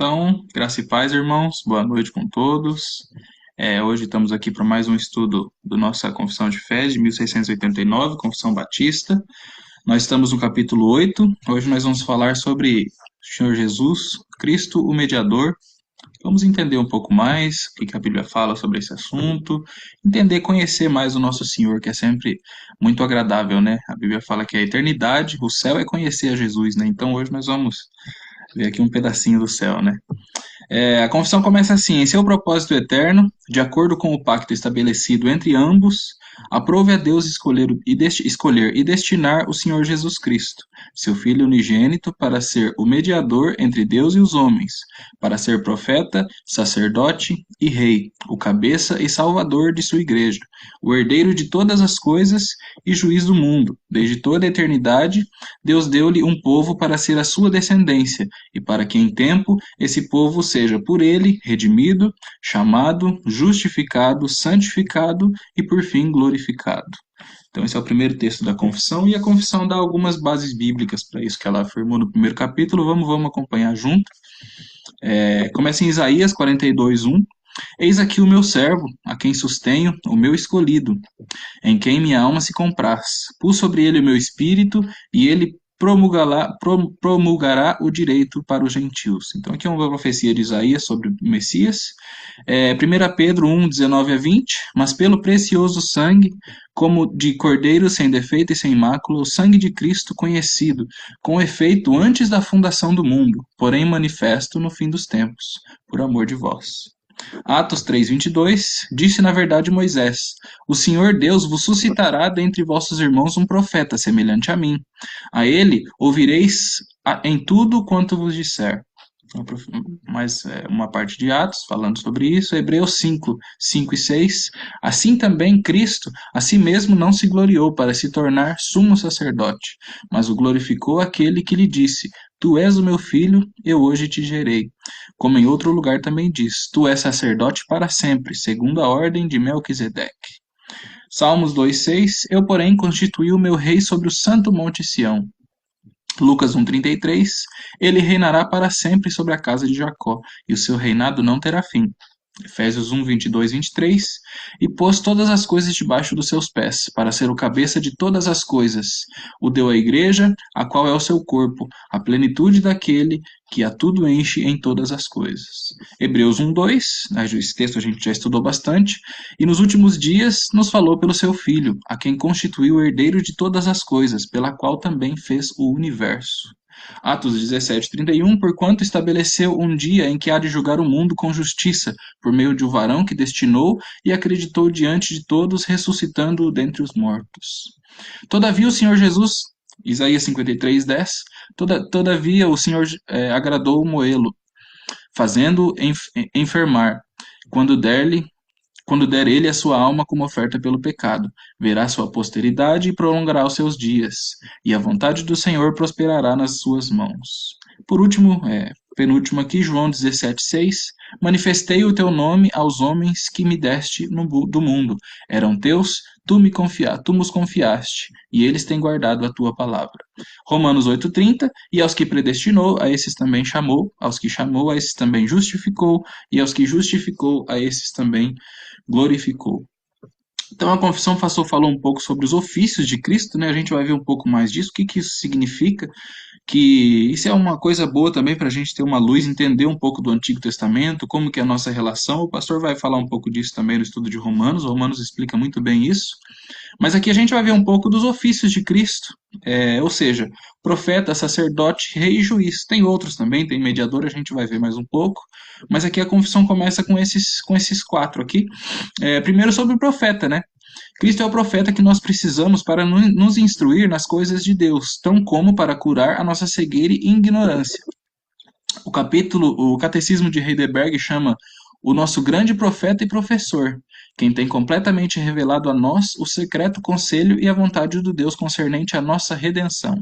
Então, graça e paz, irmãos. Boa noite com todos. Hoje estamos aqui para mais um estudo da nossa Confissão de Fé de 1689, Confissão Batista. Nós estamos no capítulo 8. Hoje nós vamos falar sobre o Senhor Jesus, Cristo, o mediador. Vamos entender um pouco mais o que a Bíblia fala sobre esse assunto, entender, conhecer mais o nosso Senhor, que é sempre muito agradável, né? A Bíblia fala que a eternidade, o céu é conhecer a Jesus, né? Então hoje nós vamos ver aqui um pedacinho do céu, né? A confissão começa assim: em seu propósito eterno, de acordo com o pacto estabelecido entre ambos, aprove a Deus escolher e destinar o Senhor Jesus Cristo, seu Filho unigênito, para ser o mediador entre Deus e os homens, para ser profeta, sacerdote e rei, o cabeça e salvador de sua igreja, o herdeiro de todas as coisas e juiz do mundo. Desde toda a eternidade, Deus deu-lhe um povo para ser a sua descendência, e para que em tempo esse povo seja por ele redimido, chamado, justificado, santificado e por fim glorificado. Então, esse é o primeiro texto da confissão, e a confissão dá algumas bases bíblicas para isso que ela afirmou no primeiro capítulo. Vamos acompanhar junto. Começa em Isaías 42:1. Eis aqui o meu servo, a quem sustenho, o meu escolhido, em quem minha alma se compraz. Pus sobre ele o meu espírito, e ele promulgará o direito para os gentios. Então, aqui é uma profecia de Isaías sobre o Messias. 1 Pedro 1:19-20. Mas pelo precioso sangue, como de cordeiro sem defeito e sem mácula, o sangue de Cristo conhecido, com efeito antes da fundação do mundo, porém manifesto no fim dos tempos, por amor de vós. Atos 3:22, disse na verdade Moisés: O Senhor Deus vos suscitará dentre vossos irmãos um profeta semelhante a mim. A ele ouvireis em tudo quanto vos disser. Mais uma parte de Atos falando sobre isso. Hebreus 5:5 e 6. Assim também Cristo a si mesmo não se gloriou para se tornar sumo sacerdote, mas o glorificou aquele que lhe disse: Tu és o meu filho, eu hoje te gerei. Como em outro lugar também diz: Tu és sacerdote para sempre, segundo a ordem de Melquisedeque. Salmos 2:6. Eu, porém, constituí o meu rei sobre o santo monte Sião. Lucas 1:33. Ele reinará para sempre sobre a casa de Jacó, e o seu reinado não terá fim. Efésios 1:22-23. E pôs todas as coisas debaixo dos seus pés, para ser o cabeça de todas as coisas. O deu à igreja, a qual é o seu corpo, a plenitude daquele que a tudo enche em todas as coisas. Hebreus 1:2. Esse texto a gente já estudou bastante. E nos últimos dias nos falou pelo seu Filho, a quem constituiu o herdeiro de todas as coisas, pela qual também fez o universo. Atos 17:31. Porquanto estabeleceu um dia em que há de julgar o mundo com justiça, por meio de um varão que destinou e acreditou diante de todos, ressuscitando-o dentre os mortos. Todavia o Senhor Jesus, Isaías 53:10. Todavia o Senhor agradou moê-lo, fazendo-o enfermar, quando der ele a sua alma como oferta pelo pecado, verá sua posteridade e prolongará os seus dias, e a vontade do Senhor prosperará nas suas mãos. Por último, penúltimo aqui, João 17:6. Manifestei o teu nome aos homens que me deste do mundo. Eram teus, tu nos confiaste, e eles têm guardado a tua palavra. Romanos 8:30. E aos que predestinou, a esses também chamou, aos que chamou, a esses também justificou, e aos que justificou, a esses também glorificou. Então a confissão falou um pouco sobre os ofícios de Cristo, né? A gente vai ver um pouco mais disso, o que que isso significa, que isso é uma coisa boa também para a gente ter uma luz, entender um pouco do Antigo Testamento, como que é a nossa relação. O pastor vai falar um pouco disso também no estudo de Romanos. Romanos explica muito bem isso. Mas aqui a gente vai ver um pouco dos ofícios de Cristo, ou seja, profeta, sacerdote, rei e juiz. Tem outros também, tem mediador, a gente vai ver mais um pouco. Mas aqui a confissão começa com esses quatro aqui. Primeiro sobre o profeta, né? Cristo é o profeta que nós precisamos para nos instruir nas coisas de Deus, tão como para curar a nossa cegueira e ignorância. O Catecismo de Heidelberg chama o nosso grande profeta e professor, quem tem completamente revelado a nós o secreto conselho e a vontade do Deus concernente à nossa redenção.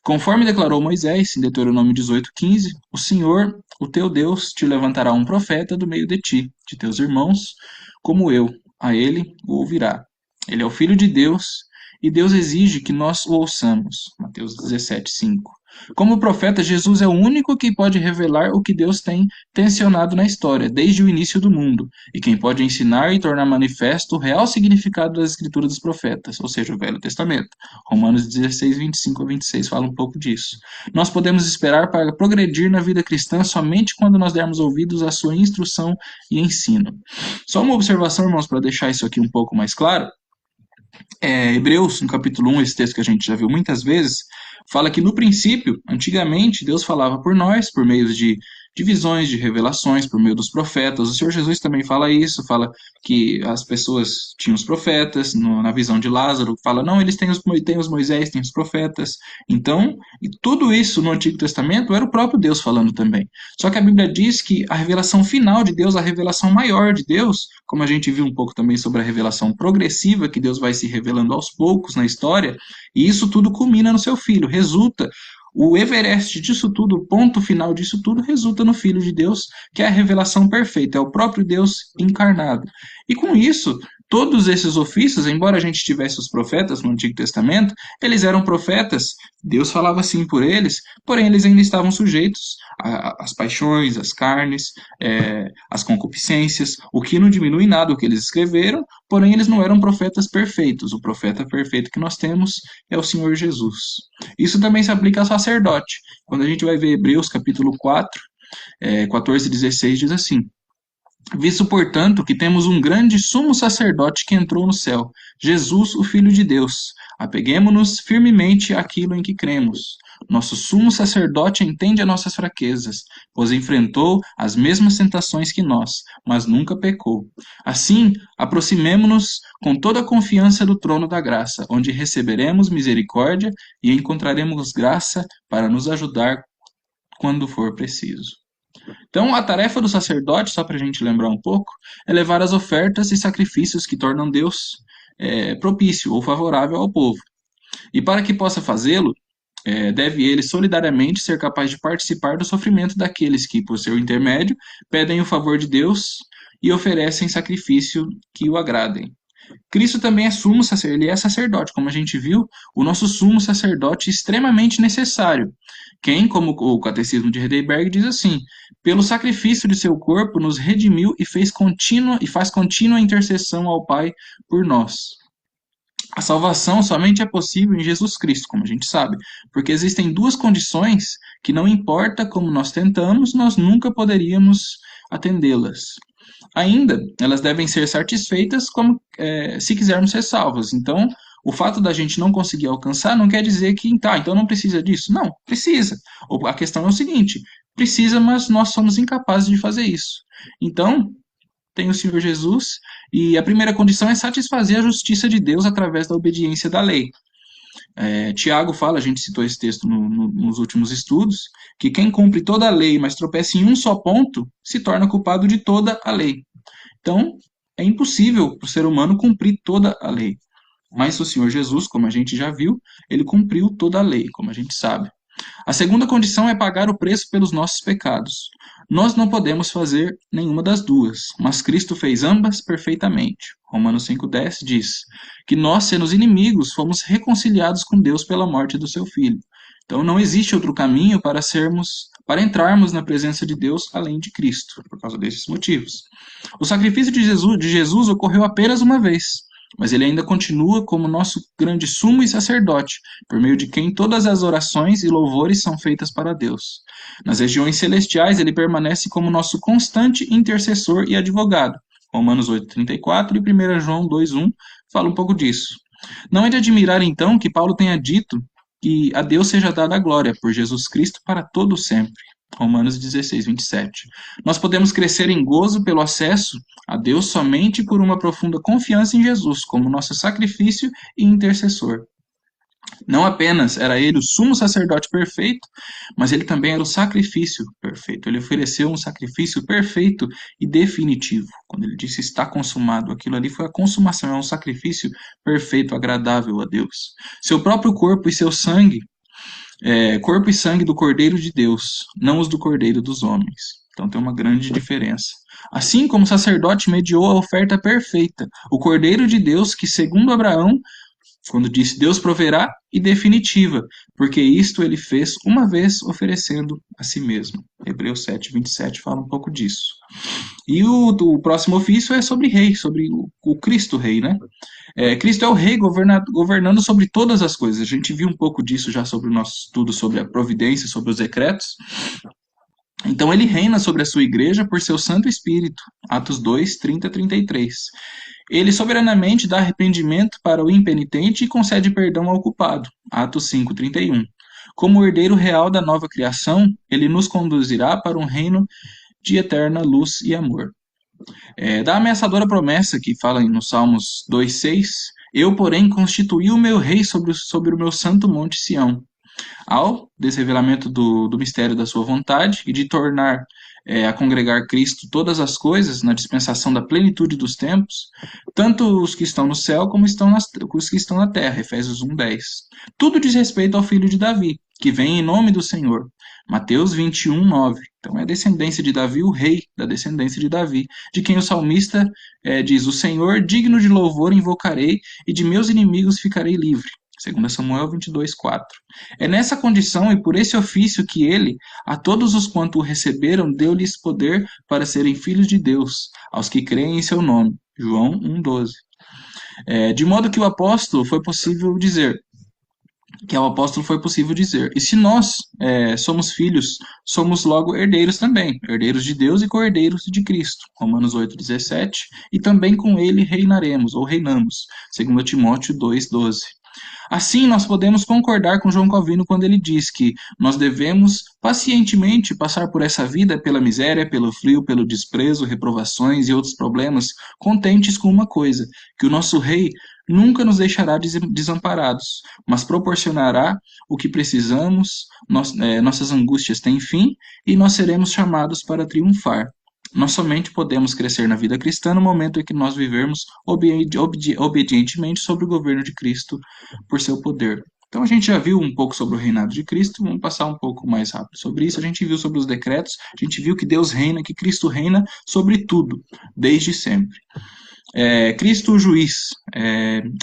Conforme declarou Moisés, em Deuteronômio 18:15, o Senhor, o teu Deus, te levantará um profeta do meio de ti, de teus irmãos, como eu. A ele o ouvirá. Ele é o Filho de Deus, e Deus exige que nós o ouçamos. Mateus 17:5. Como profeta, Jesus é o único que pode revelar o que Deus tem tensionado na história, desde o início do mundo, e quem pode ensinar e tornar manifesto o real significado das escrituras dos profetas, ou seja, o Velho Testamento. Romanos 16, 25 a 26 fala um pouco disso. Nós podemos esperar para progredir na vida cristã somente quando nós dermos ouvidos à sua instrução e ensino. Só uma observação, irmãos, para deixar isso aqui um pouco mais claro. Hebreus, no capítulo 1, esse texto que a gente já viu muitas vezes, fala que no princípio, antigamente, Deus falava por nós, por meio de visões, de revelações, por meio dos profetas. O Senhor Jesus também fala isso, fala que as pessoas tinham os profetas, na visão de Lázaro, fala, não, eles têm os Moisés, têm os profetas. Então, e tudo isso no Antigo Testamento era o próprio Deus falando também. Só que a Bíblia diz que a revelação final de Deus, a revelação maior de Deus, como a gente viu um pouco também sobre a revelação progressiva, que Deus vai se revelando aos poucos na história, e isso tudo culmina no seu Filho, resulta, o Everest disso tudo, o ponto final disso tudo, resulta no Filho de Deus, que é a revelação perfeita, é o próprio Deus encarnado. E com isso, todos esses ofícios, embora a gente tivesse os profetas no Antigo Testamento, eles eram profetas, Deus falava assim por eles, porém eles ainda estavam sujeitos às paixões, às carnes, às concupiscências, o que não diminui nada o que eles escreveram, porém eles não eram profetas perfeitos. O profeta perfeito que nós temos é o Senhor Jesus. Isso também se aplica ao sacerdote. Quando a gente vai ver Hebreus capítulo 4, 14 e 16, diz assim: visto, portanto, que temos um grande sumo sacerdote que entrou no céu, Jesus, o Filho de Deus. Apeguemo-nos firmemente àquilo em que cremos. Nosso sumo sacerdote entende as nossas fraquezas, pois enfrentou as mesmas tentações que nós, mas nunca pecou. Assim, aproximemo-nos com toda a confiança do trono da graça, onde receberemos misericórdia e encontraremos graça para nos ajudar quando for preciso. Então, a tarefa do sacerdote, só para a gente lembrar um pouco, é levar as ofertas e sacrifícios que tornam Deus propício ou favorável ao povo. E para que possa fazê-lo, deve ele solidariamente ser capaz de participar do sofrimento daqueles que, por seu intermédio, pedem o favor de Deus e oferecem sacrifício que o agradem. Cristo também é sumo sacerdote, ele é sacerdote, como a gente viu, o nosso sumo sacerdote extremamente necessário. Quem, como o Catecismo de Heidelberg diz assim, pelo sacrifício de seu corpo nos redimiu e faz contínua intercessão ao Pai por nós. A salvação somente é possível em Jesus Cristo, como a gente sabe, porque existem duas condições que não importa como nós tentamos, nós nunca poderíamos atendê-las. Ainda, elas devem ser satisfeitas como se quisermos ser salvos. Então, o fato da gente não conseguir alcançar não quer dizer que, tá, então não precisa disso. Não, precisa. A questão é o seguinte, precisa, mas nós somos incapazes de fazer isso. Então, tem o Senhor Jesus, e a primeira condição é satisfazer a justiça de Deus através da obediência da lei. Tiago fala, a gente citou esse texto nos últimos estudos, que quem cumpre toda a lei, mas tropeça em um só ponto, se torna culpado de toda a lei. Então, é impossível para o ser humano cumprir toda a lei. Mas o Senhor Jesus, como a gente já viu, ele cumpriu toda a lei, como a gente sabe. A segunda condição é pagar o preço pelos nossos pecados. Nós não podemos fazer nenhuma das duas, mas Cristo fez ambas perfeitamente. Romanos 5,10 diz que nós, sendo inimigos, fomos reconciliados com Deus pela morte do seu Filho. Então não existe outro caminho para entrarmos na presença de Deus além de Cristo, por causa desses motivos. O sacrifício de Jesus ocorreu apenas uma vez, mas ele ainda continua como nosso grande sumo e sacerdote, por meio de quem todas as orações e louvores são feitas para Deus. Nas regiões celestiais, ele permanece como nosso constante intercessor e advogado. Romanos 8,34 e 1 João 2,1 fala um pouco disso. Não é de admirar, então, que Paulo tenha dito que a Deus seja dada a glória por Jesus Cristo para todo sempre. Romanos 16:27. Nós podemos crescer em gozo pelo acesso a Deus somente por uma profunda confiança em Jesus como nosso sacrifício e intercessor. Não apenas era ele o sumo sacerdote perfeito, mas ele também era o sacrifício perfeito. Ele ofereceu um sacrifício perfeito e definitivo. Quando ele disse está consumado, aquilo ali foi a consumação, é um sacrifício perfeito, agradável a Deus. Seu próprio corpo e seu sangue, corpo e sangue do Cordeiro de Deus, não os do Cordeiro dos homens. Então tem uma grande diferença. Assim como o sacerdote mediou a oferta perfeita, o Cordeiro de Deus, que segundo Abraão quando disse Deus proverá, e definitiva, porque isto ele fez uma vez oferecendo a si mesmo. Hebreus 7:27 fala um pouco disso. E o próximo ofício é sobre rei, sobre o Cristo rei, né? Cristo é o rei governando sobre todas as coisas. A gente viu um pouco disso já sobre o nosso estudo sobre a providência, sobre os decretos. Então ele reina sobre a sua igreja por seu Santo Espírito. Atos 2, 30 a 33. Ele soberanamente dá arrependimento para o impenitente e concede perdão ao culpado. Atos 5, 31. Como herdeiro real da nova criação, ele nos conduzirá para um reino de eterna luz e amor. Da ameaçadora promessa que fala no Salmos 2:6, eu, porém, constituí o meu rei sobre o meu santo monte Sião. Ao desrevelamento do mistério da sua vontade e de tornar a congregar Cristo todas as coisas na dispensação da plenitude dos tempos, tanto os que estão no céu como os que estão na terra, Efésios 1:10. Tudo diz respeito ao filho de Davi, que vem em nome do Senhor, Mateus 21:9. Então é a descendência de Davi, o rei da descendência de Davi, de quem o salmista diz, o Senhor, digno de louvor, invocarei, e de meus inimigos ficarei livre. 2 Samuel 22:4. É nessa condição e por esse ofício que ele, a todos os quanto o receberam, deu-lhes poder para serem filhos de Deus, aos que creem em seu nome. João 1:12. De modo que o apóstolo foi possível dizer, e se nós somos filhos, somos logo herdeiros também, herdeiros de Deus e co-herdeiros de Cristo, Romanos 8:17, e também com ele reinaremos, ou reinamos, 2 Timóteo 2:12. Assim, nós podemos concordar com João Calvino quando ele diz que nós devemos pacientemente passar por essa vida pela miséria, pelo frio, pelo desprezo, reprovações e outros problemas, contentes com uma coisa, que o nosso Rei nunca nos deixará desamparados, mas proporcionará o que precisamos, nossas angústias têm fim e nós seremos chamados para triunfar. Nós somente podemos crescer na vida cristã no momento em que nós vivermos obedientemente sobre o governo de Cristo por seu poder. Então a gente já viu um pouco sobre o reinado de Cristo, vamos passar um pouco mais rápido sobre isso. A gente viu sobre os decretos, a gente viu que Deus reina, que Cristo reina sobre tudo, desde sempre. Cristo o juiz.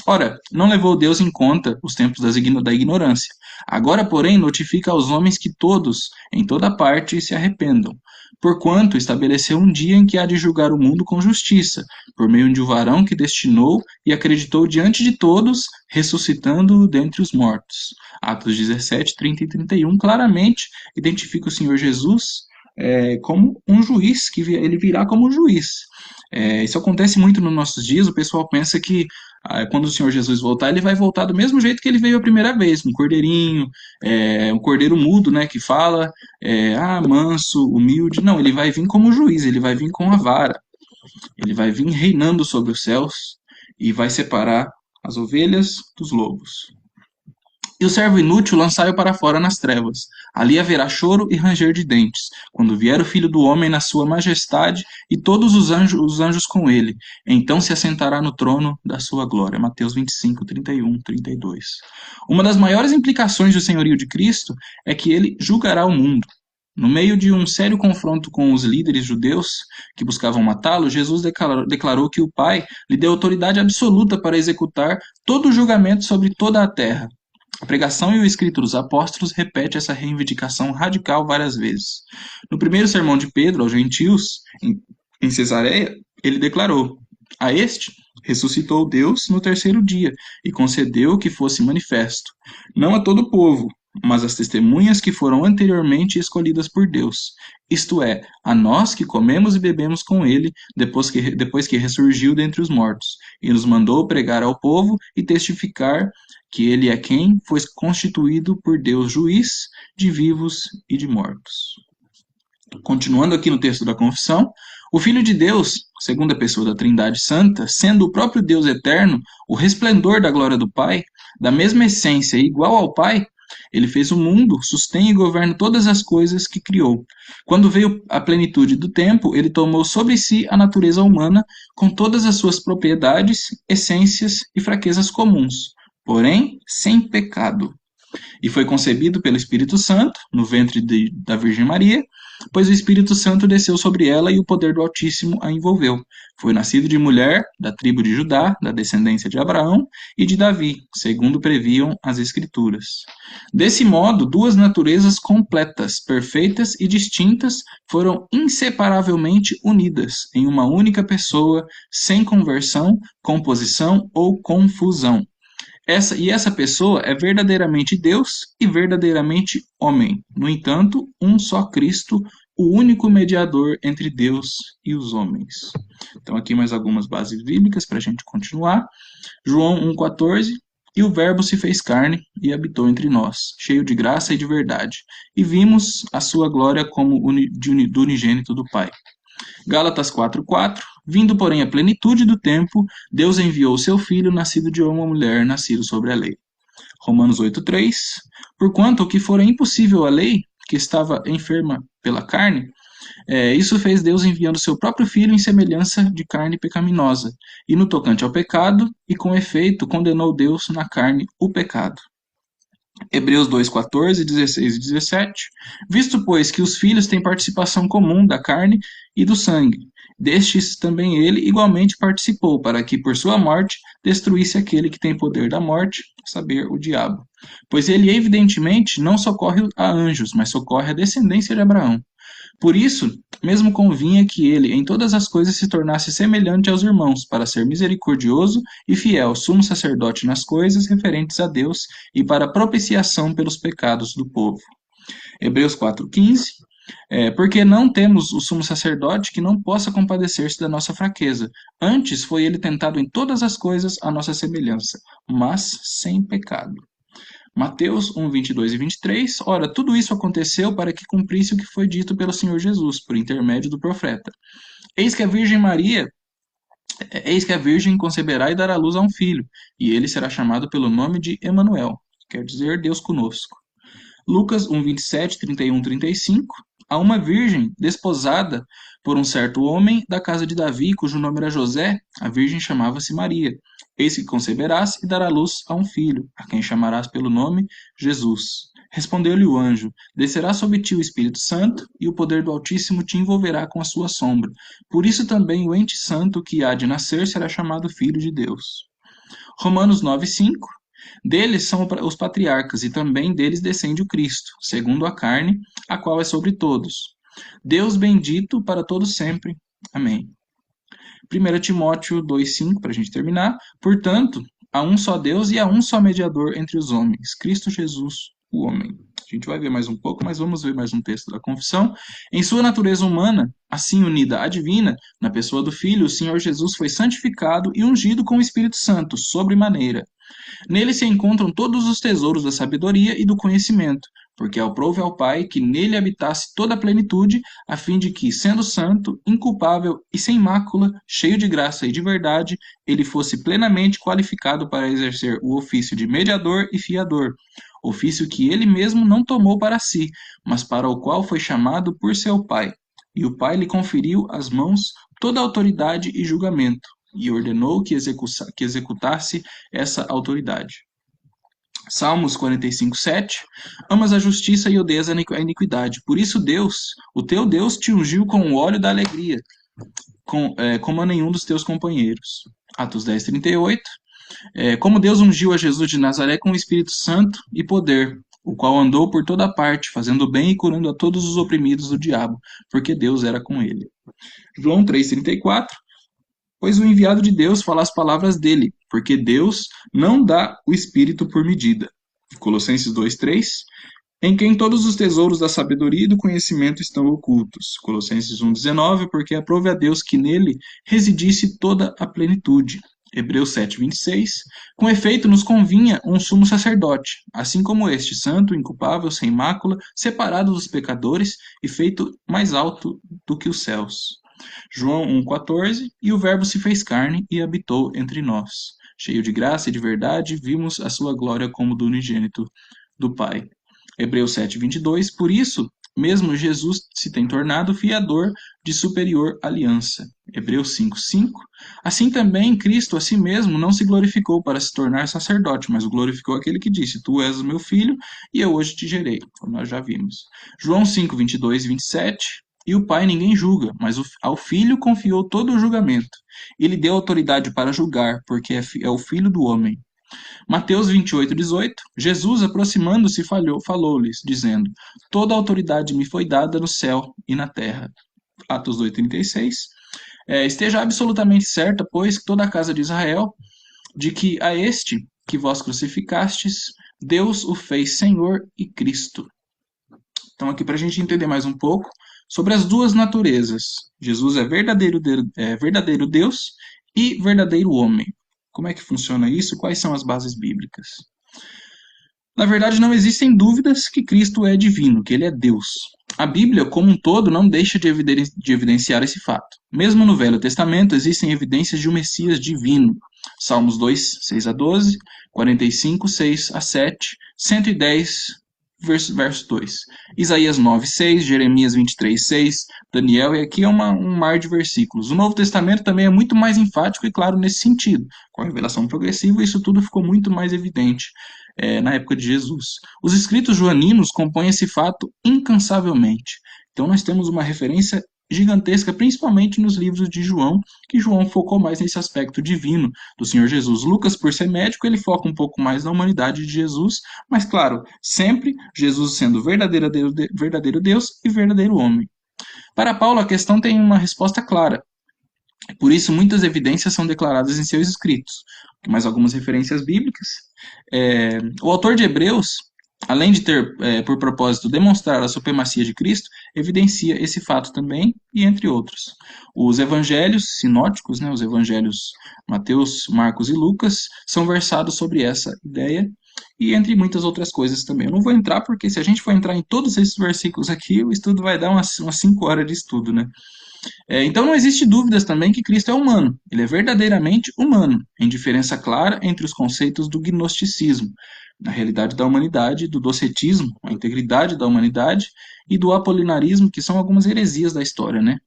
Ora, não levou Deus em conta os tempos da ignorância. Agora, porém, notifica aos homens que todos, em toda parte, se arrependam. Porquanto estabeleceu um dia em que há de julgar o mundo com justiça, por meio de um varão que destinou e acreditou diante de todos, ressuscitando-o dentre os mortos. Atos 17, 30 e 31 claramente identifica o Senhor Jesus como um juiz, que ele virá como um juiz. Isso acontece muito nos nossos dias, o pessoal pensa que quando o Senhor Jesus voltar, ele vai voltar do mesmo jeito que ele veio a primeira vez, um cordeirinho, um cordeiro mudo, né, que fala, manso, humilde. Não, ele vai vir como juiz, ele vai vir com a vara, ele vai vir reinando sobre os céus e vai separar as ovelhas dos lobos. E o servo inútil lançai-o para fora nas trevas. Ali haverá choro e ranger de dentes, quando vier o Filho do Homem na sua majestade e todos os anjos com ele. Então se assentará no trono da sua glória. Mateus 25, 31, 32. Uma das maiores implicações do senhorio de Cristo é que ele julgará o mundo. No meio de um sério confronto com os líderes judeus que buscavam matá-lo, Jesus declarou que o Pai lhe deu autoridade absoluta para executar todo o julgamento sobre toda a terra. A pregação e o escrito dos apóstolos repete essa reivindicação radical várias vezes. No primeiro sermão de Pedro aos gentios, em Cesareia, ele declarou: a este ressuscitou Deus no terceiro dia e concedeu que fosse manifesto, não a todo o povo, mas às testemunhas que foram anteriormente escolhidas por Deus, isto é, a nós que comemos e bebemos com ele depois que ressurgiu dentre os mortos, e nos mandou pregar ao povo e testificar que ele é quem foi constituído por Deus juiz de vivos e de mortos. Continuando aqui no texto da confissão, o Filho de Deus, segunda pessoa da Trindade Santa, sendo o próprio Deus eterno, o resplendor da glória do Pai, da mesma essência e igual ao Pai, ele fez o mundo, sustém e governa todas as coisas que criou. Quando veio a plenitude do tempo, ele tomou sobre si a natureza humana, com todas as suas propriedades, essências e fraquezas comuns, porém sem pecado. E foi concebido pelo Espírito Santo, no ventre da Virgem Maria, pois o Espírito Santo desceu sobre ela e o poder do Altíssimo a envolveu. Foi nascido de mulher, da tribo de Judá, da descendência de Abraão e de Davi, segundo previam as Escrituras. Desse modo, duas naturezas completas, perfeitas e distintas foram inseparavelmente unidas em uma única pessoa, sem conversão, composição ou confusão. Essa pessoa é verdadeiramente Deus e verdadeiramente homem. No entanto, um só Cristo, o único mediador entre Deus e os homens. Então, aqui mais algumas bases bíblicas para a gente continuar. João 1,14. E o Verbo se fez carne e habitou entre nós, cheio de graça e de verdade. E vimos a sua glória como do unigênito do Pai. Gálatas 4:4. Vindo, porém, a plenitude do tempo, Deus enviou o seu Filho, nascido de uma mulher, nascido sobre a lei. Romanos 8:3. Porquanto o que fora impossível à lei, que estava enferma pela carne, isso fez Deus enviando seu próprio Filho em semelhança de carne pecaminosa. E no tocante ao pecado, e com efeito, condenou Deus na carne o pecado. Hebreus 2:14, 16 e 17. Visto, pois, que os filhos têm participação comum da carne e do sangue, destes também ele igualmente participou, para que, por sua morte, destruísse aquele que tem poder da morte, a saber, o diabo. Pois ele, evidentemente, não socorre a anjos, mas socorre a descendência de Abraão. Por isso, mesmo convinha que ele em todas as coisas se tornasse semelhante aos irmãos, para ser misericordioso e fiel, sumo sacerdote nas coisas referentes a Deus e para propiciação pelos pecados do povo. Hebreus 4:15. Porque não temos o sumo sacerdote que não possa compadecer-se da nossa fraqueza. Antes foi ele tentado em todas as coisas à nossa semelhança, mas sem pecado. Mateus 1, 22 e 23. Ora, tudo isso aconteceu para que cumprisse o que foi dito pelo Senhor Jesus, por intermédio do profeta. Eis que a Virgem Maria, eis que a Virgem conceberá e dará luz a um filho, e ele será chamado pelo nome de Emanuel, quer dizer Deus conosco. Lucas 1, 27, 31, 35. A uma virgem desposada por um certo homem da casa de Davi, cujo nome era José, a virgem chamava-se Maria. Eis que conceberás e dará luz a um filho, a quem chamarás pelo nome Jesus. Respondeu-lhe o anjo: Descerá sobre ti o Espírito Santo, e o poder do Altíssimo te envolverá com a sua sombra. Por isso também o ente santo que há de nascer será chamado Filho de Deus. Romanos 9:5. Deles são os patriarcas, e também deles descende o Cristo, segundo a carne, a qual é sobre todos. Deus bendito para todos sempre. Amém. 1 Timóteo 2,5, para a gente terminar. Portanto, há um só Deus e há um só mediador entre os homens, Cristo Jesus, o homem. A gente vai ver mais um pouco, mas vamos ver mais um texto da confissão. Em sua natureza humana, assim unida à divina, na pessoa do Filho, o Senhor Jesus foi santificado e ungido com o Espírito Santo, sobremaneira. Nele se encontram todos os tesouros da sabedoria e do conhecimento, porque aprove ao Pai que nele habitasse toda a plenitude, a fim de que, sendo santo, inculpável e sem mácula, cheio de graça e de verdade, ele fosse plenamente qualificado para exercer o ofício de mediador e fiador, ofício que ele mesmo não tomou para si, mas para o qual foi chamado por seu Pai. E o Pai lhe conferiu às mãos toda a autoridade e julgamento, e ordenou que executasse essa autoridade. Salmos 45:7. Amas a justiça e odeias a iniquidade. Por isso Deus, o teu Deus, te ungiu com o óleo da alegria, como a nenhum dos teus companheiros. Atos 10:38. Como Deus ungiu a Jesus de Nazaré com o Espírito Santo e poder, o qual andou por toda parte, fazendo bem e curando a todos os oprimidos do diabo, porque Deus era com ele. João 3:34. Pois o enviado de Deus fala as palavras dele, porque Deus não dá o Espírito por medida. Colossenses 2:3. Em quem todos os tesouros da sabedoria e do conhecimento estão ocultos. Colossenses 1:19. Porque aprove a Deus que nele residisse toda a plenitude. Hebreus 7:26. Com efeito, nos convinha um sumo sacerdote, assim como este, santo, inculpável, sem mácula, separado dos pecadores e feito mais alto do que os céus. João 1,14. E o Verbo se fez carne e habitou entre nós. Cheio de graça e de verdade, vimos a sua glória como do unigênito do Pai. Hebreus 7:22. Por isso, mesmo Jesus se tem tornado fiador de superior aliança. Hebreus 5:5. Assim também Cristo a si mesmo não se glorificou para se tornar sacerdote, mas o glorificou aquele que disse: Tu és o meu filho e eu hoje te gerei, como nós já vimos. João 5:22 e 27. E o Pai ninguém julga, mas ao Filho confiou todo o julgamento. E lhe deu autoridade para julgar, porque é o Filho do homem. Mateus 28:18. Jesus, aproximando-se, falou-lhes, dizendo: Toda a autoridade me foi dada no céu e na terra. Atos 2:36. Esteja absolutamente certa, pois, que toda a casa de Israel, de que a este que vós crucificastes, Deus o fez Senhor e Cristo. Então, aqui para a gente entender mais um pouco sobre as duas naturezas. Jesus é verdadeiro Deus e verdadeiro homem. Como é que funciona isso? Quais são as bases bíblicas? Na verdade, não existem dúvidas que Cristo é divino, que ele é Deus. A Bíblia, como um todo, não deixa de evidenciar esse fato. Mesmo no Velho Testamento, existem evidências de um Messias divino. Salmos 2, 6-12, 45, 6-7, 110, verso 2. Isaías 9, 6, Jeremias 23, 6, Daniel, e aqui é um mar de versículos. O Novo Testamento também é muito mais enfático e claro nesse sentido. Com a revelação progressiva, isso tudo ficou muito mais evidente na época de Jesus. Os escritos joaninos compõem esse fato incansavelmente. Então nós temos uma referência gigantesca, principalmente nos livros de João, que João focou mais nesse aspecto divino do Senhor Jesus. Lucas, por ser médico, ele foca um pouco mais na humanidade de Jesus, mas claro, sempre Jesus sendo verdadeiro Deus e verdadeiro homem. Para Paulo, a questão tem uma resposta clara. Por isso, muitas evidências são declaradas em seus escritos, mais algumas referências bíblicas. O autor de Hebreus, além de ter por propósito demonstrar a supremacia de Cristo, evidencia esse fato também, e entre outros. Os evangelhos sinóticos, os evangelhos Mateus, Marcos e Lucas, são versados sobre essa ideia, e entre muitas outras coisas também. Eu não vou entrar, porque se a gente for entrar em todos esses versículos aqui, o estudo vai dar umas 5 horas de estudo, né? Então não existe dúvidas também que Cristo é humano. Ele é verdadeiramente humano, em diferença clara entre os conceitos do gnosticismo, na realidade da humanidade, do docetismo, a integridade da humanidade, e do apolinarismo, que são algumas heresias da história, né?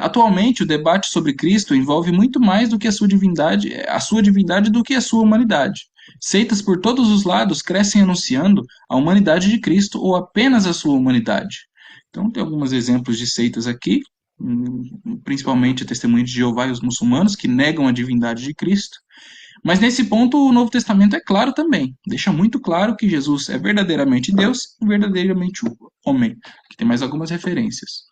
Atualmente, o debate sobre Cristo envolve muito mais do que a sua divindade do que a sua humanidade. Seitas por todos os lados crescem anunciando a humanidade de Cristo ou apenas a sua humanidade. Então, tem alguns exemplos de seitas aqui, principalmente a Testemunha de Jeová e os muçulmanos, que negam a divindade de Cristo. Mas nesse ponto, o Novo Testamento é claro também. Deixa muito claro que Jesus é verdadeiramente Deus e verdadeiramente homem. Aqui tem mais algumas referências.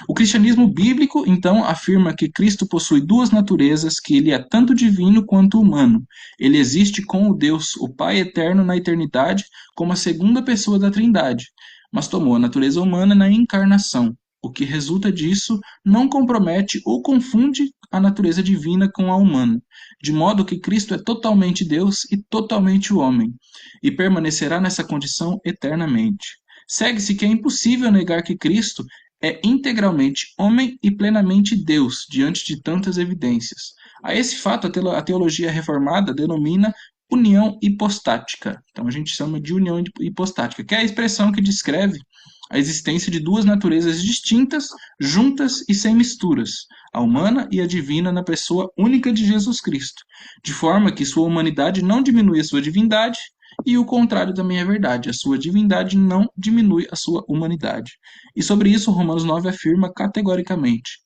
O cristianismo bíblico, então, afirma que Cristo possui duas naturezas, que ele é tanto divino quanto humano. Ele existe com o Deus, o Pai eterno na eternidade, como a segunda pessoa da Trindade, mas tomou a natureza humana na encarnação. O que resulta disso não compromete ou confunde a natureza divina com a humana, de modo que Cristo é totalmente Deus e totalmente homem, e permanecerá nessa condição eternamente. Segue-se que é impossível negar que Cristo é integralmente homem e plenamente Deus, diante de tantas evidências. A esse fato, a teologia reformada denomina união hipostática. Então, a gente chama de união hipostática, que é a expressão que descreve a existência de duas naturezas distintas, juntas e sem misturas, a humana e a divina na pessoa única de Jesus Cristo, de forma que sua humanidade não diminui a sua divindade, e o contrário também é verdade, a sua divindade não diminui a sua humanidade. E sobre isso Romanos 9 afirma categoricamente: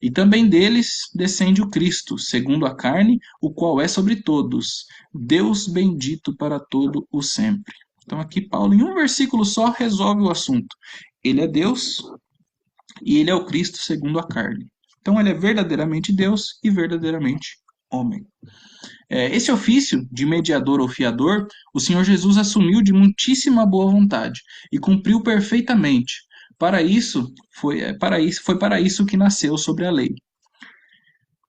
e também deles descende o Cristo, segundo a carne, o qual é sobre todos, Deus bendito para todo o sempre. Então aqui Paulo, em um versículo só, resolve o assunto. Ele é Deus e ele é o Cristo segundo a carne. Então ele é verdadeiramente Deus e verdadeiramente homem. Esse ofício de mediador ou fiador, o Senhor Jesus assumiu de muitíssima boa vontade e cumpriu perfeitamente. Foi para isso que nasceu sobre a lei.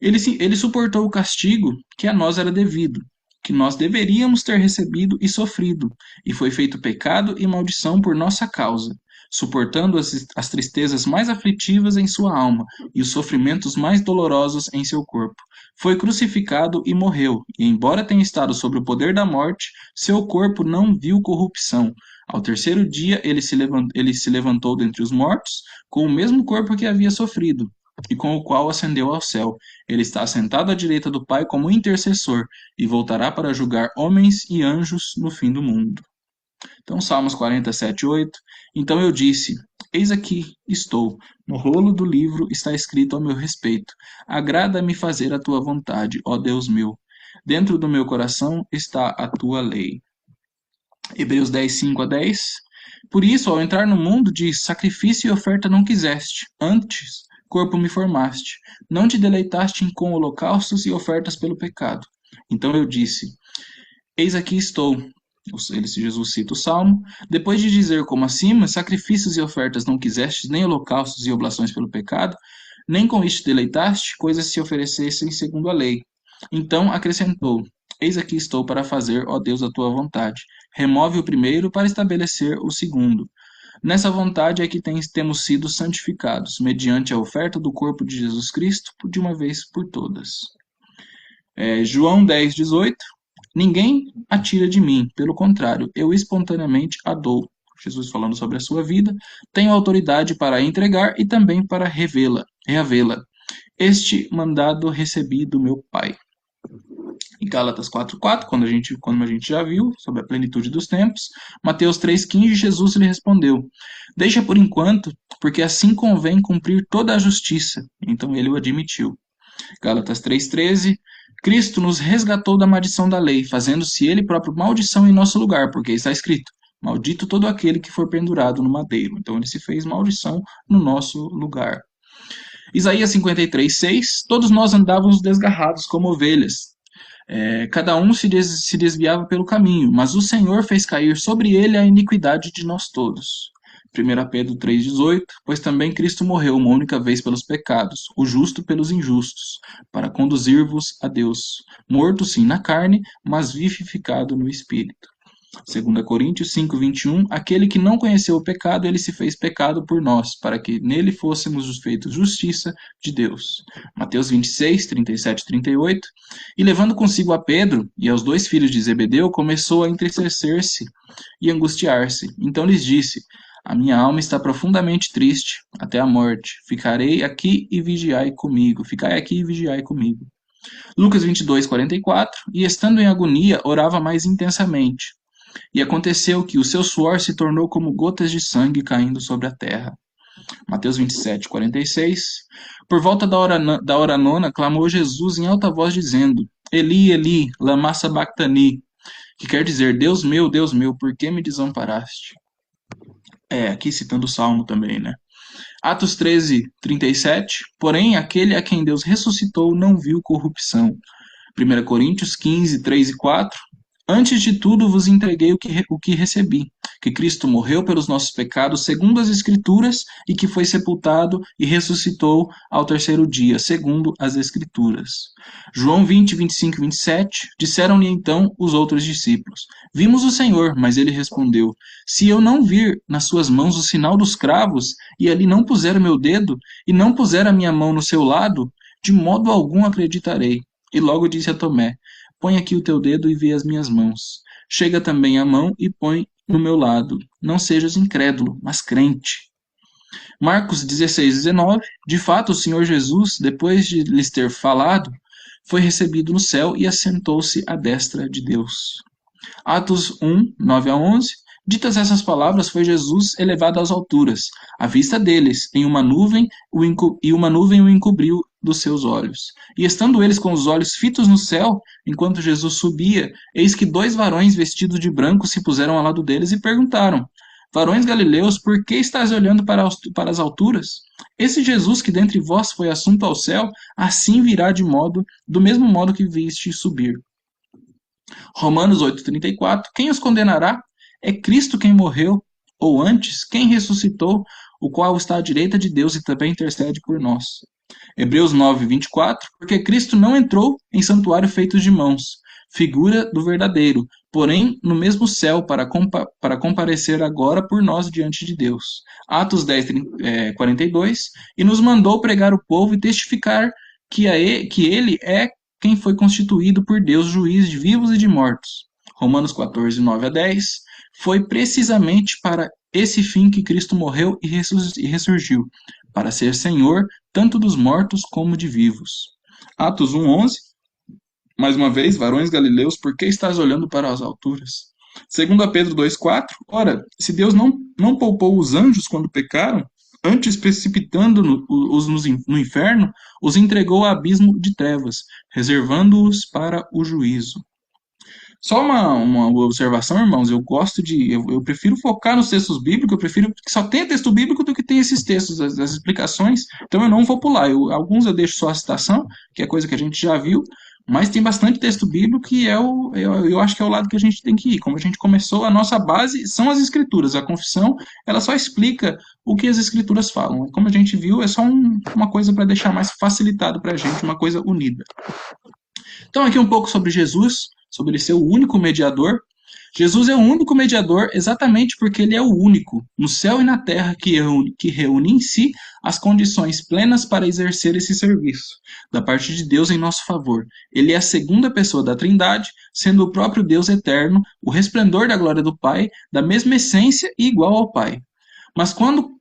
Ele suportou o castigo que a nós era devido, que nós deveríamos ter recebido e sofrido, e foi feito pecado e maldição por nossa causa, suportando as tristezas mais aflitivas em sua alma e os sofrimentos mais dolorosos em seu corpo. Foi crucificado e morreu, e embora tenha estado sob o poder da morte, seu corpo não viu corrupção. Ao terceiro dia ele se levantou dentre os mortos, com o mesmo corpo que havia sofrido, e com o qual ascendeu ao céu. Ele está sentado à direita do Pai como intercessor, e voltará para julgar homens e anjos no fim do mundo. Então, Salmos 47, 8. Então eu disse: Eis aqui estou. No rolo do livro está escrito ao meu respeito. Agrada-me fazer a tua vontade, ó Deus meu. Dentro do meu coração está a tua lei. Hebreus 10, 5 a 10. Por isso, ao entrar no mundo, diz: Sacrifício e oferta não quiseste, antes corpo me formaste. Não te deleitaste com holocaustos e ofertas pelo pecado. Então eu disse: Eis aqui estou. Jesus cita o Salmo. Depois de dizer como acima, sacrifícios e ofertas não quisestes, nem holocaustos e oblações pelo pecado, nem com isto deleitaste, coisas se oferecessem segundo a lei. Então acrescentou: Eis aqui estou para fazer, ó Deus, a tua vontade. Remove o primeiro para estabelecer o segundo. Nessa vontade é que temos sido santificados, mediante a oferta do corpo de Jesus Cristo, de uma vez por todas. João 10, 18. Ninguém a tira de mim, pelo contrário, eu espontaneamente a dou. Jesus falando sobre a sua vida, tenho autoridade para entregar e também para reavê-la. Este mandado recebi do meu Pai. Em Gálatas 4:4, como a gente já viu, sobre a plenitude dos tempos. Mateus 3:15, Jesus lhe respondeu: Deixa por enquanto, porque assim convém cumprir toda a justiça. Então ele o admitiu. Gálatas 3:13, Cristo nos resgatou da maldição da lei, fazendo-se ele próprio maldição em nosso lugar, porque está escrito: Maldito todo aquele que for pendurado no madeiro. Então ele se fez maldição no nosso lugar. Isaías 53:6, todos nós andávamos desgarrados como ovelhas. Cada um se desviava pelo caminho, mas o Senhor fez cair sobre ele a iniquidade de nós todos. 1 Pedro 3,18, pois também Cristo morreu uma única vez pelos pecados, o justo pelos injustos, para conduzir-vos a Deus, morto sim na carne, mas vivificado no Espírito. 2 Coríntios 5:21, aquele que não conheceu o pecado, ele se fez pecado por nós, para que nele fôssemos feitos justiça de Deus. Mateus 26, 37 e 38, e levando consigo a Pedro e aos dois filhos de Zebedeu, começou a entristecer-se e angustiar-se. Então lhes disse: A minha alma está profundamente triste, até a morte. Ficai aqui e vigiai comigo. Lucas 22, 44, e estando em agonia, orava mais intensamente. E aconteceu que o seu suor se tornou como gotas de sangue caindo sobre a terra. Mateus 27, 46. Por volta da hora nona, clamou Jesus em alta voz, dizendo: Eli, Eli, lama sabachthani, que quer dizer: Deus meu, por que me desamparaste? Aqui citando o Salmo também, né? Atos 13, 37. Porém, aquele a quem Deus ressuscitou não viu corrupção. 1 Coríntios 15, 3 e 4. Antes de tudo vos entreguei o que recebi, que Cristo morreu pelos nossos pecados, segundo as Escrituras, e que foi sepultado e ressuscitou ao terceiro dia, segundo as Escrituras. João 20, 25 e 27, disseram-lhe então os outros discípulos: Vimos o Senhor, mas ele respondeu: Se eu não vir nas suas mãos o sinal dos cravos, e ali não puser o meu dedo, e não puser a minha mão no seu lado, de modo algum acreditarei. E logo disse a Tomé: Põe aqui o teu dedo e vê as minhas mãos. Chega também a mão e põe no meu lado. Não sejas incrédulo, mas crente. Marcos 16, 19. De fato, o Senhor Jesus, depois de lhes ter falado, foi recebido no céu e assentou-se à destra de Deus. Atos 1, 9 a 11. Ditas essas palavras, foi Jesus elevado às alturas, à vista deles, e uma nuvem o encobriu dos seus olhos. E estando eles com os olhos fitos no céu, enquanto Jesus subia, eis que dois varões vestidos de branco se puseram ao lado deles e perguntaram: Varões galileus, por que estáis olhando para as alturas? Esse Jesus que dentre vós foi assunto ao céu, assim virá do mesmo modo que viste subir. Romanos 8,34, quem os condenará? É Cristo quem morreu, ou antes, quem ressuscitou, o qual está à direita de Deus e também intercede por nós. Hebreus 9:24, porque Cristo não entrou em santuário feito de mãos, figura do verdadeiro, porém no mesmo céu para comparecer agora por nós diante de Deus. Atos 10:42, e nos mandou pregar o povo e testificar que ele é quem foi constituído por Deus juiz de vivos e de mortos. Romanos 14, 9 a 10. Foi precisamente para esse fim que Cristo morreu e ressurgiu, para ser Senhor tanto dos mortos como de vivos. Atos 1:11. Mais uma vez, varões galileus, por que estás olhando para as alturas? Segundo a Pedro 2:4, ora, se Deus não poupou os anjos quando pecaram, antes precipitando no inferno, os entregou ao abismo de trevas, reservando-os para o juízo. Só uma observação, irmãos, eu prefiro focar nos textos bíblicos, eu prefiro que só tenha texto bíblico do que tenha esses textos, as explicações, então eu não vou pular, alguns eu deixo só a citação, que é coisa que a gente já viu, mas tem bastante texto bíblico e eu acho que é o lado que a gente tem que ir. Como a gente começou, a nossa base são as escrituras, a confissão, ela só explica o que as escrituras falam. Como a gente viu, é só uma coisa para deixar mais facilitado para a gente, uma coisa unida. Então, aqui um pouco sobre Jesus, sobre ele ser o único mediador. Jesus é o único mediador exatamente porque ele é o único, no céu e na terra, que reúne em si as condições plenas para exercer esse serviço, da parte de Deus em nosso favor. Ele é a segunda pessoa da Trindade, sendo o próprio Deus eterno, o resplendor da glória do Pai, da mesma essência e igual ao Pai. Mas quando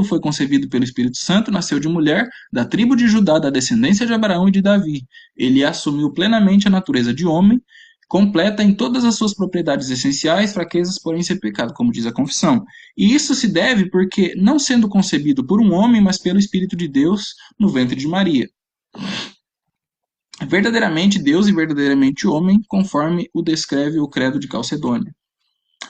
foi concebido pelo Espírito Santo, nasceu de mulher, da tribo de Judá, da descendência de Abraão e de Davi. Ele assumiu plenamente a natureza de homem, completa em todas as suas propriedades essenciais, fraquezas, porém sem pecado, como diz a confissão. E isso se deve porque, não sendo concebido por um homem, mas pelo Espírito de Deus no ventre de Maria. Verdadeiramente Deus e verdadeiramente homem, conforme o descreve o Credo de Calcedônia.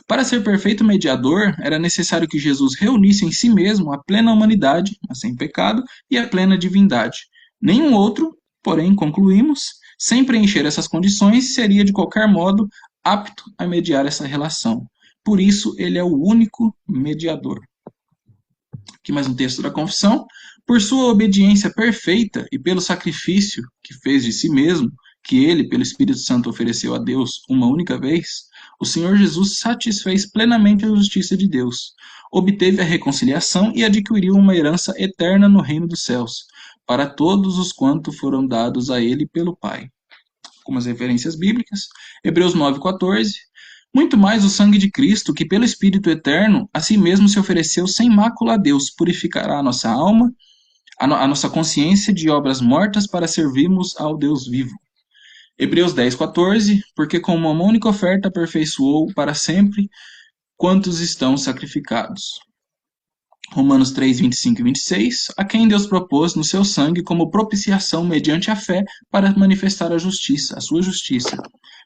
Para ser perfeito mediador, era necessário que Jesus reunisse em si mesmo a plena humanidade, mas sem pecado, e a plena divindade. Nenhum outro, porém, concluímos, sem preencher essas condições, seria de qualquer modo apto a mediar essa relação. Por isso, ele é o único mediador. Aqui mais um texto da confissão. Por sua obediência perfeita e pelo sacrifício que fez de si mesmo, que ele, pelo Espírito Santo, ofereceu a Deus uma única vez, o Senhor Jesus satisfez plenamente a justiça de Deus, obteve a reconciliação e adquiriu uma herança eterna no reino dos céus, para todos os quantos foram dados a ele pelo Pai. Algumas referências bíblicas. Hebreus 9:14. Muito mais o sangue de Cristo, que pelo Espírito eterno, a si mesmo se ofereceu sem mácula a Deus, purificará a nossa alma, a nossa consciência de obras mortas para servirmos ao Deus vivo. Hebreus 10:14, porque com uma única oferta aperfeiçoou para sempre quantos estão sacrificados. Romanos 3:25 e 26, a quem Deus propôs no seu sangue como propiciação mediante a fé para manifestar a justiça, a sua justiça,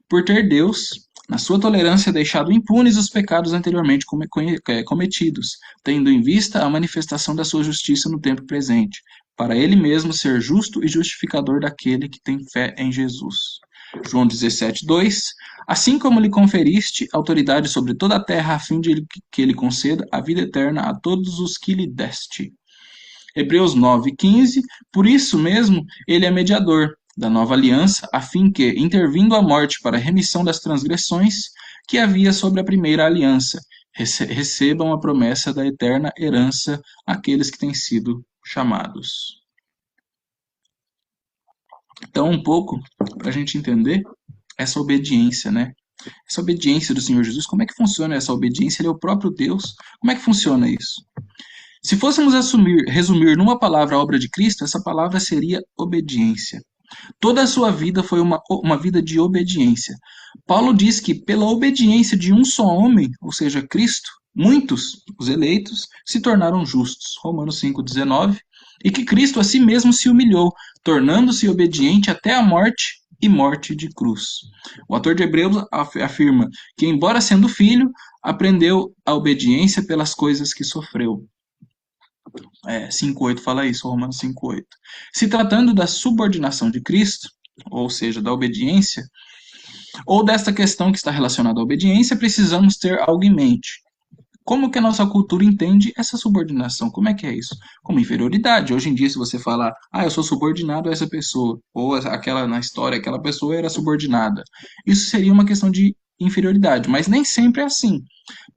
por ter Deus, na sua tolerância, deixado impunes os pecados anteriormente cometidos, tendo em vista a manifestação da sua justiça no tempo presente, para ele mesmo ser justo e justificador daquele que tem fé em Jesus. João 17:2, assim como lhe conferiste autoridade sobre toda a terra, a fim de que ele conceda a vida eterna a todos os que lhe deste. Hebreus 9:15, por isso mesmo ele é mediador da nova aliança, a fim que, intervindo a morte para a remissão das transgressões que havia sobre a primeira aliança, recebam a promessa da eterna herança aqueles que têm sido chamados. Então, um pouco, para a gente entender essa obediência, né? Essa obediência do Senhor Jesus, como é que funciona essa obediência? Ele é o próprio Deus. Como é que funciona isso? Se fôssemos resumir numa palavra a obra de Cristo, essa palavra seria obediência. Toda a sua vida foi uma vida de obediência. Paulo diz que pela obediência de um só homem, ou seja, Cristo, muitos, os eleitos, se tornaram justos. Romanos 5:19. E que Cristo a si mesmo se humilhou, tornando-se obediente até a morte e morte de cruz. O autor de Hebreus afirma que, embora sendo filho, aprendeu a obediência pelas coisas que sofreu. 5:8 fala isso, Romanos 5:8. Se tratando da subordinação de Cristo, ou seja, da obediência, ou desta questão que está relacionada à obediência, precisamos ter algo em mente. Como que a nossa cultura entende essa subordinação? Como é que é isso? Como inferioridade. Hoje em dia, se você falar, eu sou subordinado a essa pessoa, ou aquela na história, aquela pessoa era subordinada, isso seria uma questão de inferioridade, mas nem sempre é assim.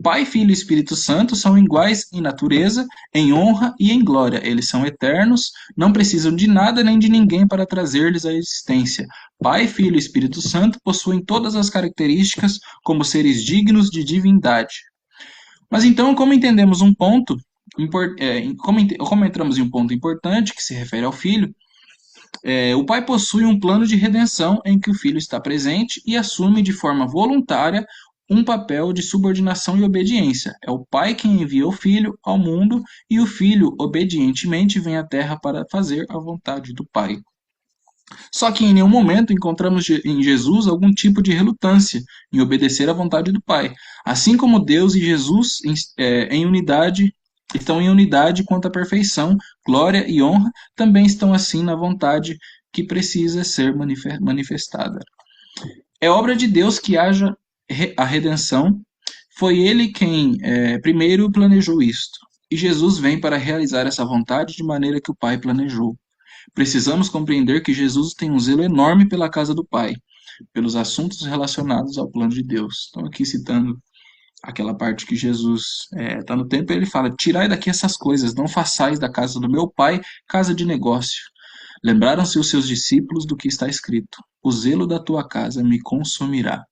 Pai, Filho e Espírito Santo são iguais em natureza, em honra e em glória. Eles são eternos, não precisam de nada nem de ninguém para trazer-lhes a existência. Pai, Filho e Espírito Santo possuem todas as características como seres dignos de divindade. Mas então, como entendemos um ponto, como entramos em um ponto importante que se refere ao Filho, o Pai possui um plano de redenção em que o Filho está presente e assume de forma voluntária um papel de subordinação e obediência. É o Pai quem envia o Filho ao mundo e o Filho obedientemente vem à Terra para fazer a vontade do Pai. Só que em nenhum momento encontramos em Jesus algum tipo de relutância em obedecer à vontade do Pai. Assim como Deus e Jesus em unidade estão em unidade quanto à perfeição, glória e honra, também estão assim na vontade que precisa ser manifestada. É obra de Deus que haja a redenção. Foi Ele quem primeiro planejou isto. E Jesus vem para realizar essa vontade de maneira que o Pai planejou. Precisamos compreender que Jesus tem um zelo enorme pela casa do Pai, pelos assuntos relacionados ao plano de Deus. Então, aqui citando aquela parte que Jesus está no templo, ele fala: tirai daqui essas coisas, não façais da casa do meu Pai casa de negócio. Lembraram-se os seus discípulos do que está escrito: o zelo da tua casa me consumirá.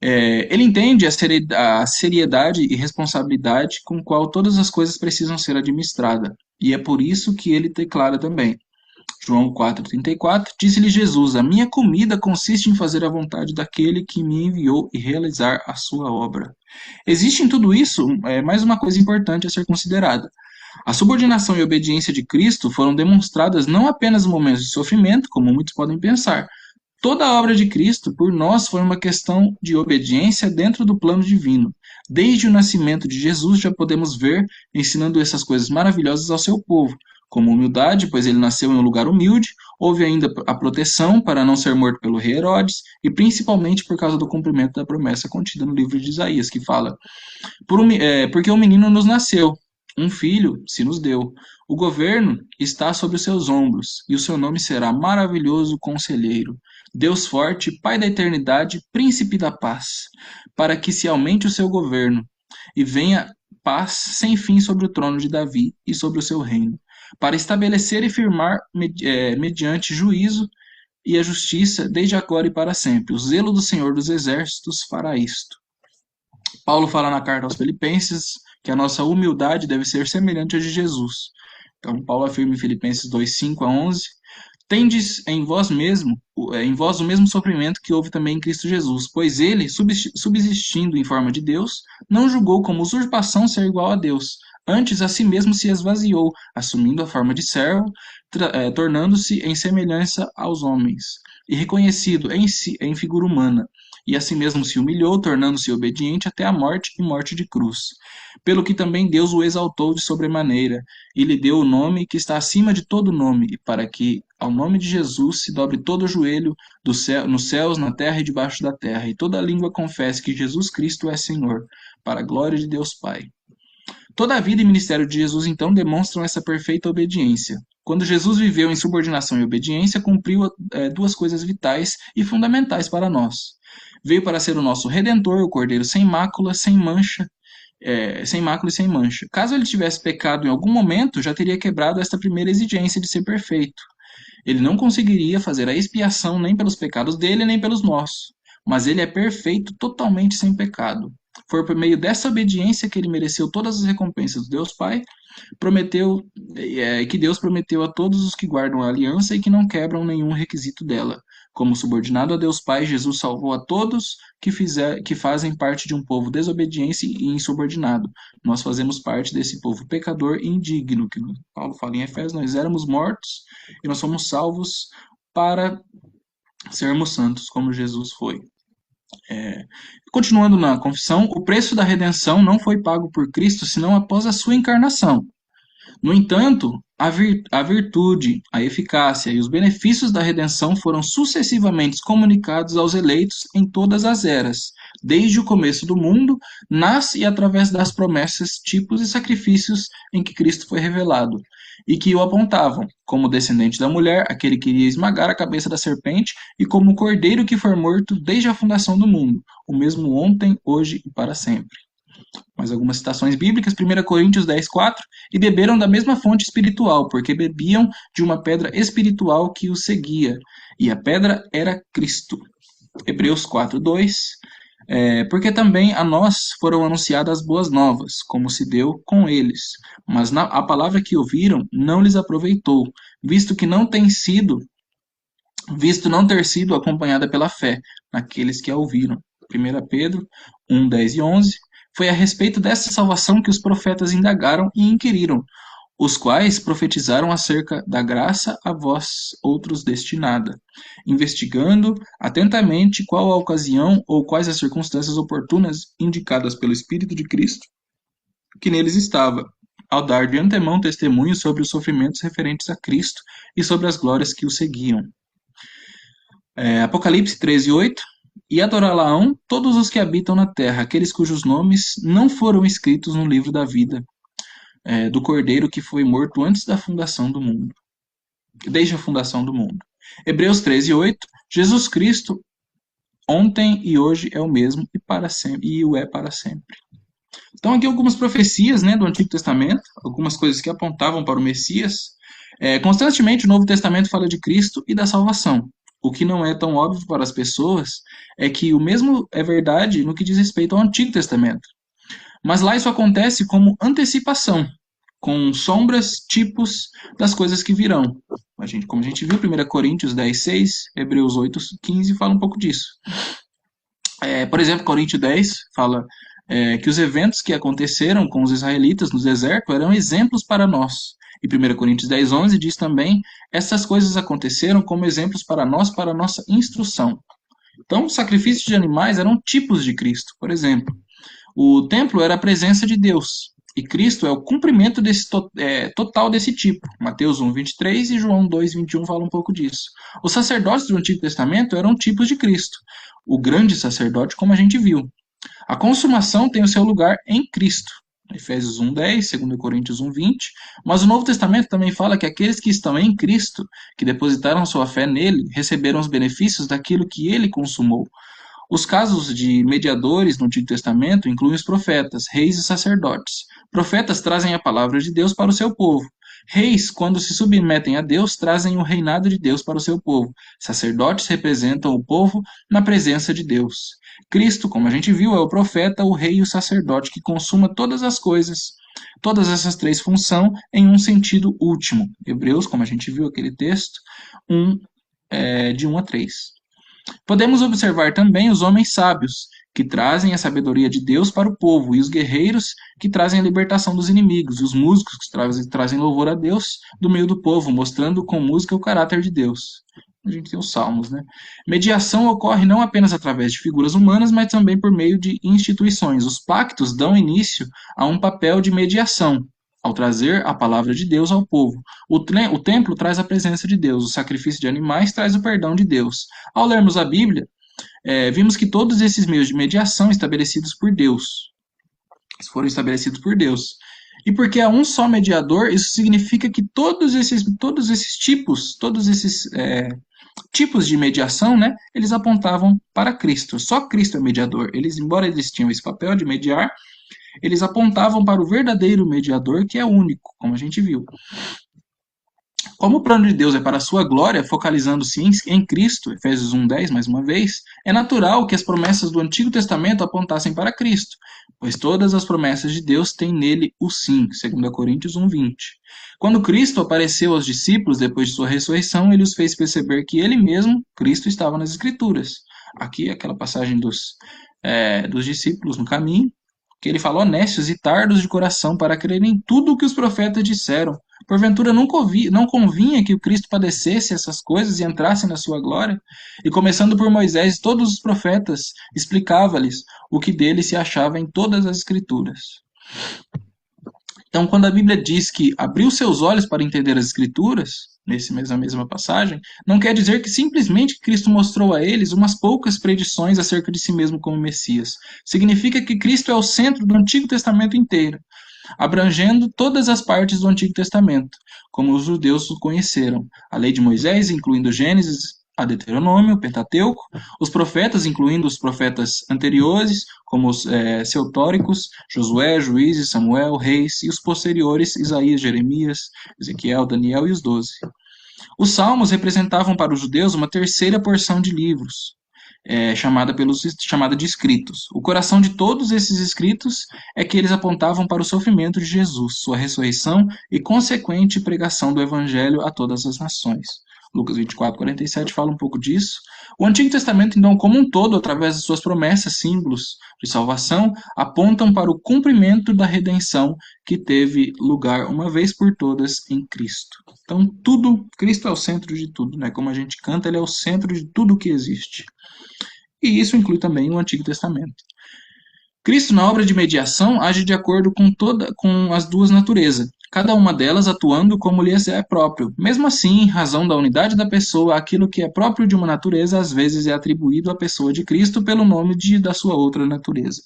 Ele entende a seriedade e responsabilidade com qual todas as coisas precisam ser administradas, e é por isso que ele declara também: João 4,34, disse-lhe Jesus: a minha comida consiste em fazer a vontade daquele que me enviou e realizar a sua obra. Existe em tudo isso mais uma coisa importante a ser considerada. A subordinação e obediência de Cristo foram demonstradas não apenas em momentos de sofrimento, como muitos podem pensar. Toda a obra de Cristo por nós foi uma questão de obediência dentro do plano divino. Desde o nascimento de Jesus já podemos ver ensinando essas coisas maravilhosas ao seu povo, como humildade, pois ele nasceu em um lugar humilde, houve ainda a proteção para não ser morto pelo rei Herodes, e principalmente por causa do cumprimento da promessa contida no livro de Isaías, que fala: porque um menino nos nasceu, um filho se nos deu. O governo está sobre os seus ombros, e o seu nome será Maravilhoso Conselheiro, Deus Forte, Pai da Eternidade, Príncipe da Paz, para que se aumente o seu governo, e venha paz sem fim sobre o trono de Davi e sobre o seu reino, para estabelecer e firmar mediante juízo e a justiça desde agora e para sempre. O zelo do Senhor dos Exércitos fará isto. Paulo fala na carta aos Filipenses que a nossa humildade deve ser semelhante à de Jesus. Então, Paulo afirma em Filipenses 2, 5 a 11: tendes em vós o mesmo sofrimento que houve também em Cristo Jesus, pois ele, subsistindo em forma de Deus, não julgou como usurpação ser igual a Deus, antes a si mesmo se esvaziou, assumindo a forma de servo, tornando-se em semelhança aos homens, e reconhecido em figura humana, e a si mesmo se humilhou, tornando-se obediente até a morte e morte de cruz. Pelo que também Deus o exaltou de sobremaneira, e lhe deu o nome que está acima de todo nome, e para que ao nome de Jesus se dobre todo o joelho nos céus, na terra e debaixo da terra, e toda língua confesse que Jesus Cristo é Senhor, para a glória de Deus Pai. Toda a vida e ministério de Jesus, então, demonstram essa perfeita obediência. Quando Jesus viveu em subordinação e obediência, cumpriu duas coisas vitais e fundamentais para nós. Veio para ser o nosso Redentor, o Cordeiro sem mácula, sem mancha, sem mácula e sem mancha. Caso ele tivesse pecado em algum momento, já teria quebrado esta primeira exigência de ser perfeito. Ele não conseguiria fazer a expiação nem pelos pecados dele, nem pelos nossos. Mas ele é perfeito, totalmente sem pecado. Foi por meio dessa obediência que ele mereceu todas as recompensas do Deus Pai, que Deus prometeu a todos os que guardam a aliança e que não quebram nenhum requisito dela. Como subordinado a Deus Pai, Jesus salvou a todos que fazem parte de um povo desobediente e insubordinado. Nós fazemos parte desse povo pecador e indigno, que Paulo fala em Efésios: nós éramos mortos e nós somos salvos para sermos santos, como Jesus foi. Continuando na confissão, o preço da redenção não foi pago por Cristo senão após a sua encarnação. No entanto, a virtude, a eficácia e os benefícios da redenção foram sucessivamente comunicados aos eleitos em todas as eras, desde o começo do mundo, nas e através das promessas, tipos e sacrifícios em que Cristo foi revelado, e que o apontavam, como descendente da mulher, aquele que iria esmagar a cabeça da serpente, e como o cordeiro que foi morto desde a fundação do mundo, o mesmo ontem, hoje e para sempre. Mais algumas citações bíblicas, 1 Coríntios 10:4, e beberam da mesma fonte espiritual, porque bebiam de uma pedra espiritual que os seguia, e a pedra era Cristo. Hebreus 4:2, porque também a nós foram anunciadas as boas novas, como se deu com eles, mas a palavra que ouviram não lhes aproveitou, visto que não tem sido, visto não ter sido acompanhada pela fé naqueles que a ouviram. 1 Pedro 1:10 e 11, foi a respeito dessa salvação que os profetas indagaram e inquiriram, os quais profetizaram acerca da graça a vós outros destinada, investigando atentamente qual a ocasião ou quais as circunstâncias oportunas indicadas pelo Espírito de Cristo que neles estava, ao dar de antemão testemunho sobre os sofrimentos referentes a Cristo e sobre as glórias que o seguiam. Apocalipse 13:8, e adorá-la-ão todos os que habitam na terra, aqueles cujos nomes não foram escritos no livro da vida, do Cordeiro que foi morto antes da fundação do mundo, desde a fundação do mundo. Hebreus 13:8, Jesus Cristo ontem e hoje é o mesmo e para sempre, e o é para sempre. Então aqui algumas profecias, né, do Antigo Testamento, algumas coisas que apontavam para o Messias. Constantemente o Novo Testamento fala de Cristo e da salvação. O que não é tão óbvio para as pessoas é que o mesmo é verdade no que diz respeito ao Antigo Testamento. Mas lá isso acontece como antecipação, com sombras, tipos das coisas que virão. Como a gente viu, 1 Coríntios 10:6, Hebreus 8:15 fala um pouco disso. Por exemplo, Coríntios 10 fala que os eventos que aconteceram com os israelitas no deserto eram exemplos para nós. E 1 Coríntios 10:11 diz também, essas coisas aconteceram como exemplos para nós, para a nossa instrução. Então, os sacrifícios de animais eram tipos de Cristo. Por exemplo, o templo era a presença de Deus, e Cristo é o cumprimento total desse tipo. Mateus 1:23 e João 2:21 falam um pouco disso. Os sacerdotes do Antigo Testamento eram tipos de Cristo, o grande sacerdote, como a gente viu. A consumação tem o seu lugar em Cristo. Efésios 1:10, 2 Coríntios 1:20, mas o Novo Testamento também fala que aqueles que estão em Cristo, que depositaram sua fé nele, receberam os benefícios daquilo que ele consumou. Os casos de mediadores no Antigo Testamento incluem os profetas, reis e sacerdotes. Profetas trazem a palavra de Deus para o seu povo. Reis, quando se submetem a Deus, trazem o reinado de Deus para o seu povo. Sacerdotes representam o povo na presença de Deus. Cristo, como a gente viu, é o profeta, o rei e o sacerdote que consuma todas as coisas. Todas essas três funções em um sentido último. Hebreus, como a gente viu aquele texto, de 1 a 3. Podemos observar também os homens sábios, que trazem a sabedoria de Deus para o povo, e os guerreiros, que trazem a libertação dos inimigos, e os músicos, que trazem louvor a Deus do meio do povo, mostrando com música o caráter de Deus. A gente tem os salmos, né? Mediação ocorre não apenas através de figuras humanas, mas também por meio de instituições. Os pactos dão início a um papel de mediação, ao trazer a palavra de Deus ao povo. O templo traz a presença de Deus, o sacrifício de animais traz o perdão de Deus. Ao lermos a Bíblia, vimos que todos esses meios de mediação estabelecidos por Deus, foram estabelecidos por Deus. E porque há um só mediador, isso significa que todos esses tipos de mediação, né, eles apontavam para Cristo. Só Cristo é mediador. Embora eles tinham esse papel de mediar, eles apontavam para o verdadeiro mediador, que é único, como a gente viu. Como o plano de Deus é para a sua glória, focalizando-se em Cristo, Efésios 1:10, mais uma vez, é natural que as promessas do Antigo Testamento apontassem para Cristo, pois todas as promessas de Deus têm nele o sim, 2 Coríntios 1:20. Quando Cristo apareceu aos discípulos depois de sua ressurreição, ele os fez perceber que ele mesmo, Cristo, estava nas Escrituras. Aqui, aquela passagem dos discípulos no caminho, que ele falou, honestos e tardos de coração para crer em tudo o que os profetas disseram. Porventura não convinha que o Cristo padecesse essas coisas e entrasse na sua glória? E começando por Moisés, todos os profetas explicava-lhes o que dele se achava em todas as escrituras. Então, quando a Bíblia diz que abriu seus olhos para entender as Escrituras, na mesma passagem, não quer dizer que simplesmente Cristo mostrou a eles umas poucas predições acerca de si mesmo como Messias. Significa que Cristo é o centro do Antigo Testamento inteiro, abrangendo todas as partes do Antigo Testamento, como os judeus o conheceram. A lei de Moisés, incluindo Gênesis, a Deuteronômio, o Pentateuco, os profetas, incluindo os profetas anteriores, como os Ceutóricos, Josué, Juízes, Samuel, Reis, e os posteriores, Isaías, Jeremias, Ezequiel, Daniel e os 12. Os salmos representavam para os judeus uma terceira porção de livros, chamada de escritos. O coração de todos esses escritos é que eles apontavam para o sofrimento de Jesus, sua ressurreição e consequente pregação do evangelho a todas as nações. Lucas 24:47 fala um pouco disso. O Antigo Testamento, então, como um todo, através de suas promessas, símbolos de salvação, apontam para o cumprimento da redenção que teve lugar uma vez por todas em Cristo. Então, Cristo é o centro de tudo, né? Como a gente canta, ele é o centro de tudo que existe. E isso inclui também o Antigo Testamento. Cristo, na obra de mediação, age de acordo com as duas naturezas, cada uma delas atuando como lhes é próprio. Mesmo assim, em razão da unidade da pessoa, aquilo que é próprio de uma natureza às vezes é atribuído à pessoa de Cristo pelo nome da sua outra natureza.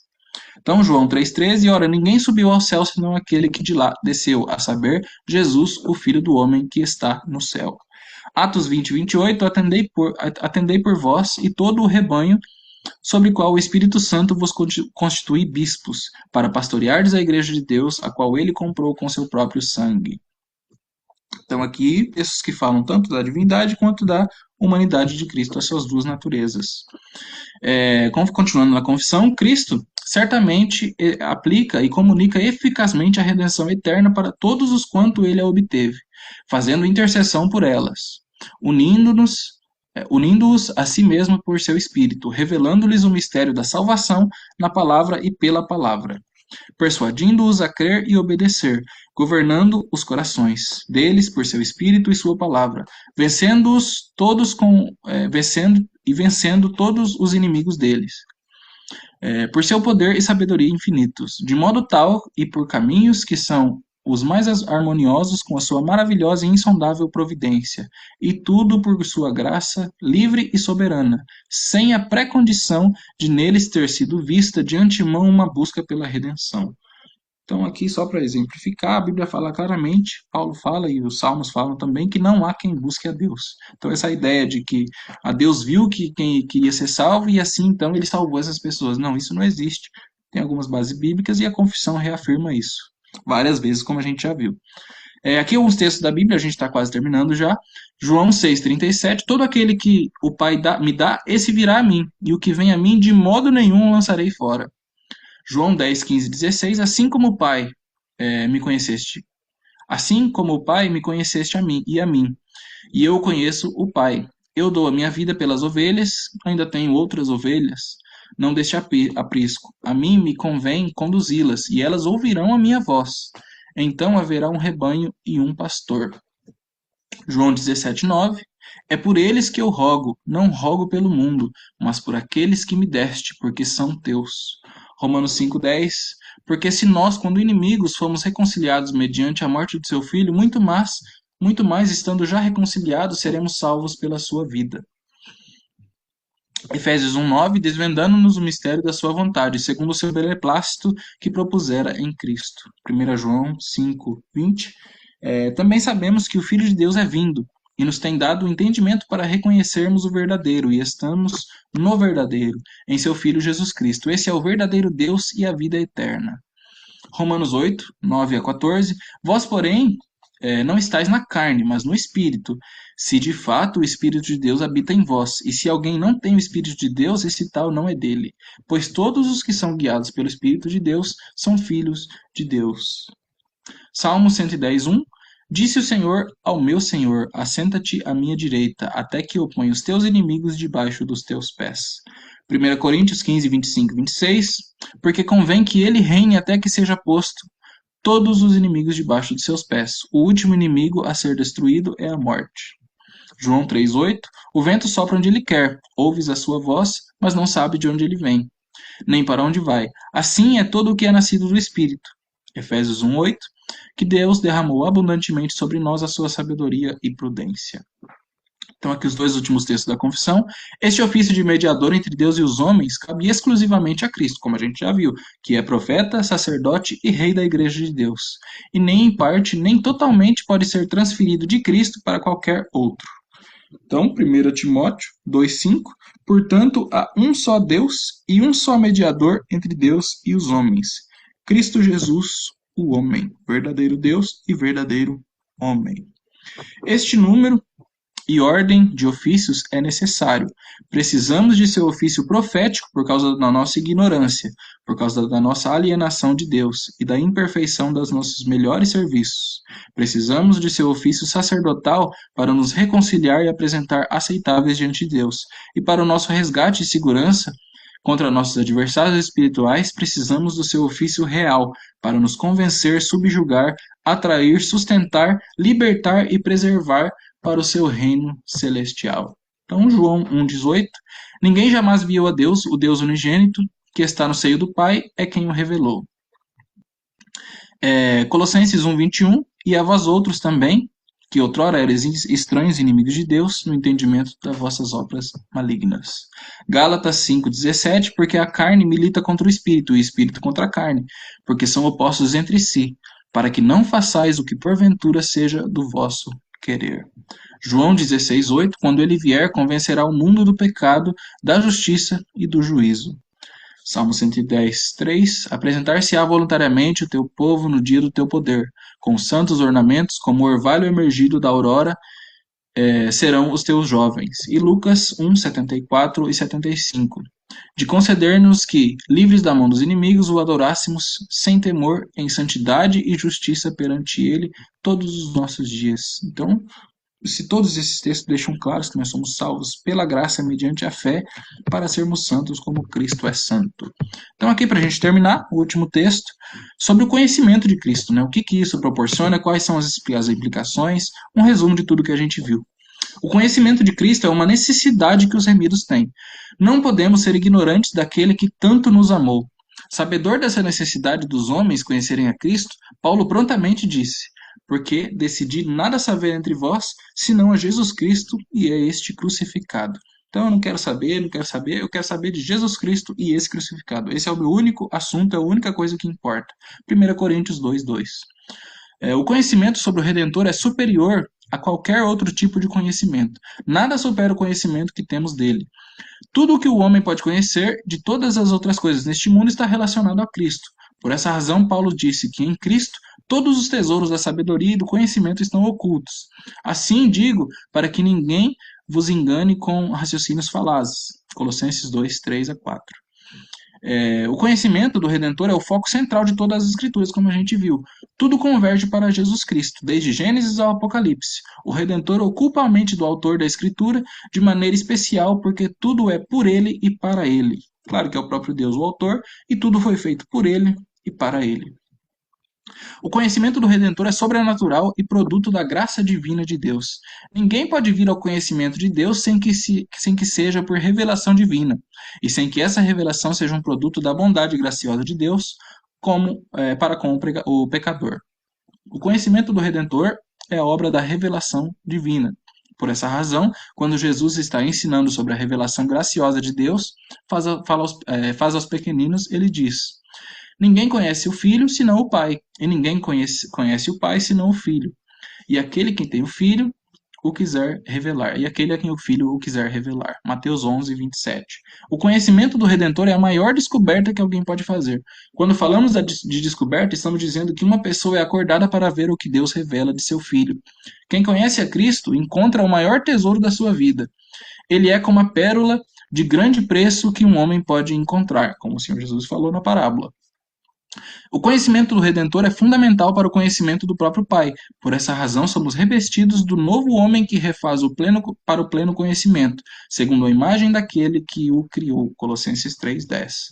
Então, João 3,13, ora, ninguém subiu ao céu senão aquele que de lá desceu, a saber, Jesus, o Filho do homem que está no céu. Atos 20:28, atendei por vós e todo o rebanho sobre o qual o Espírito Santo vos constitui bispos, para pastoreardes a igreja de Deus, a qual ele comprou com seu próprio sangue. Então aqui, textos que falam tanto da divindade quanto da humanidade de Cristo, as suas duas naturezas. Continuando na confissão, Cristo certamente aplica e comunica eficazmente a redenção eterna para todos os quanto ele a obteve, fazendo intercessão por elas, unindo-os a si mesmo por seu Espírito, revelando-lhes o mistério da salvação na palavra e pela palavra, persuadindo-os a crer e obedecer, governando os corações deles por seu Espírito e sua palavra, vencendo-os todos vencendo todos os inimigos deles, por seu poder e sabedoria infinitos, de modo tal e por caminhos que são os mais harmoniosos com a sua maravilhosa e insondável providência, e tudo por sua graça livre e soberana, sem a pré-condição de neles ter sido vista de antemão uma busca pela redenção. Então, aqui, só para exemplificar, a Bíblia fala claramente, Paulo fala e os Salmos falam também, que não há quem busque a Deus. Então, essa ideia de que a Deus viu que quem queria ser salvo e assim, então, ele salvou essas pessoas. Não, isso não existe. Tem algumas bases bíblicas e a confissão reafirma isso. Várias vezes, como a gente já viu. Aqui alguns textos da Bíblia, a gente está quase terminando já. João 6,37, todo aquele que o Pai me dá, esse virá a mim, e o que vem a mim, de modo nenhum lançarei fora. João 10:15-16, assim como o Pai me conheceste, assim como o Pai me conheceste a mim, e eu conheço o Pai. Eu dou a minha vida pelas ovelhas, ainda tenho outras ovelhas, não deixe aprisco. A mim me convém conduzi-las, e elas ouvirão a minha voz. Então haverá um rebanho e um pastor. João 17:9, é por eles que eu rogo, não rogo pelo mundo, mas por aqueles que me deste, porque são teus. Romanos 5:10, porque se nós, quando inimigos, fomos reconciliados mediante a morte de seu filho, muito mais estando já reconciliados, seremos salvos pela sua vida. Efésios 1:9, desvendando-nos o mistério da sua vontade, segundo o seu beneplácito que propusera em Cristo. 1 João 5:20, também sabemos que o Filho de Deus é vindo, e nos tem dado o entendimento para reconhecermos o verdadeiro, e estamos no verdadeiro, em seu Filho Jesus Cristo. Esse é o verdadeiro Deus e a vida eterna. Romanos 8:9-14, vós, porém, não estáis na carne, mas no Espírito, se de fato o Espírito de Deus habita em vós. E se alguém não tem o Espírito de Deus, esse tal não é dele. Pois todos os que são guiados pelo Espírito de Deus são filhos de Deus. Salmo 110:1, disse o Senhor ao meu Senhor, assenta-te à minha direita, até que eu ponha os teus inimigos debaixo dos teus pés. 1 Coríntios 15:25-26, porque convém que ele reine até que seja posto todos os inimigos debaixo de seus pés. O último inimigo a ser destruído é a morte. João 3:8, o vento sopra onde ele quer, ouves a sua voz, mas não sabe de onde ele vem, nem para onde vai. Assim é todo o que é nascido do Espírito. Efésios 1:8, que Deus derramou abundantemente sobre nós a sua sabedoria e prudência. Então, aqui os dois últimos textos da confissão. Este ofício de mediador entre Deus e os homens cabia exclusivamente a Cristo, como a gente já viu, que é profeta, sacerdote e rei da igreja de Deus. E nem em parte, nem totalmente pode ser transferido de Cristo para qualquer outro. Então, 1 Timóteo 2,5, portanto, há um só Deus e um só mediador entre Deus e os homens, Cristo Jesus, o homem, verdadeiro Deus e verdadeiro homem. Este número e ordem de ofícios é necessário. Precisamos de seu ofício profético por causa da nossa ignorância, por causa da nossa alienação de Deus e da imperfeição dos nossos melhores serviços. Precisamos de seu ofício sacerdotal para nos reconciliar e apresentar aceitáveis diante de Deus. E para o nosso resgate e segurança contra nossos adversários espirituais, precisamos do seu ofício real para nos convencer, subjugar, atrair, sustentar, libertar e preservar para o seu reino celestial. Então, João 1,18, ninguém jamais viu a Deus, o Deus unigênito, que está no seio do Pai, é quem o revelou. Colossenses 1,21, e a vós outros também, que outrora eres estranhos e inimigos de Deus, no entendimento das vossas obras malignas. Gálatas 5,17, porque a carne milita contra o espírito, e o espírito contra a carne, porque são opostos entre si, para que não façais o que porventura seja do vosso querer. João 16,8, quando ele vier, convencerá o mundo do pecado, da justiça e do juízo. Salmo 110,3, apresentar-se-á voluntariamente o teu povo no dia do teu poder, com santos ornamentos, como o orvalho emergido da aurora, serão os teus jovens. E Lucas 1, 74 e 75, de conceder-nos que, livres da mão dos inimigos, o adorássemos sem temor, em santidade e justiça perante ele, todos os nossos dias. Então, se todos esses textos deixam claros que nós somos salvos pela graça mediante a fé para sermos santos como Cristo é santo. Então aqui para a gente terminar, o último texto, sobre o conhecimento de Cristo, né? O que isso proporciona, quais são as implicações, um resumo de tudo que a gente viu. O conhecimento de Cristo é uma necessidade que os remidos têm. Não podemos ser ignorantes daquele que tanto nos amou. Sabedor dessa necessidade dos homens conhecerem a Cristo, Paulo prontamente disse: porque decidi nada saber entre vós, senão a Jesus Cristo e é este crucificado. Então eu não quero saber, eu quero saber de Jesus Cristo e esse crucificado. Esse é o meu único assunto, é a única coisa que importa. 1 Coríntios 2,2. O conhecimento sobre o Redentor é superior a qualquer outro tipo de conhecimento. Nada supera o conhecimento que temos dele. Tudo o que o homem pode conhecer de todas as outras coisas neste mundo está relacionado a Cristo. Por essa razão, Paulo disse que em Cristo todos os tesouros da sabedoria e do conhecimento estão ocultos. Assim digo, para que ninguém vos engane com raciocínios falazes. Colossenses 2, 3 a 4. O conhecimento do Redentor é o foco central de todas as Escrituras, como a gente viu. Tudo converge para Jesus Cristo, desde Gênesis ao Apocalipse. O Redentor ocupa a mente do autor da Escritura de maneira especial, porque tudo é por ele e para ele. Claro que é o próprio Deus o autor, e tudo foi feito por ele e para ele. O conhecimento do Redentor é sobrenatural e produto da graça divina de Deus. Ninguém pode vir ao conhecimento de Deus sem que seja por revelação divina, e sem que essa revelação seja um produto da bondade graciosa de Deus para com o pecador. O conhecimento do Redentor é a obra da revelação divina. Por essa razão, quando Jesus está ensinando sobre a revelação graciosa de Deus, faz aos pequeninos, ele diz: ninguém conhece o Filho senão o Pai, e ninguém conhece o Pai senão o Filho. E aquele que tem o Filho o quiser revelar, e aquele a quem o Filho o quiser revelar. Mateus 11, 27. O conhecimento do Redentor é a maior descoberta que alguém pode fazer. Quando falamos de descoberta, estamos dizendo que uma pessoa é acordada para ver o que Deus revela de seu Filho. Quem conhece a Cristo encontra o maior tesouro da sua vida. Ele é como a pérola de grande preço que um homem pode encontrar, como o Senhor Jesus falou na parábola. O conhecimento do Redentor é fundamental para o conhecimento do próprio Pai. Por essa razão, somos revestidos do novo homem que refaz para o pleno conhecimento, segundo a imagem daquele que o criou. Colossenses 3:10.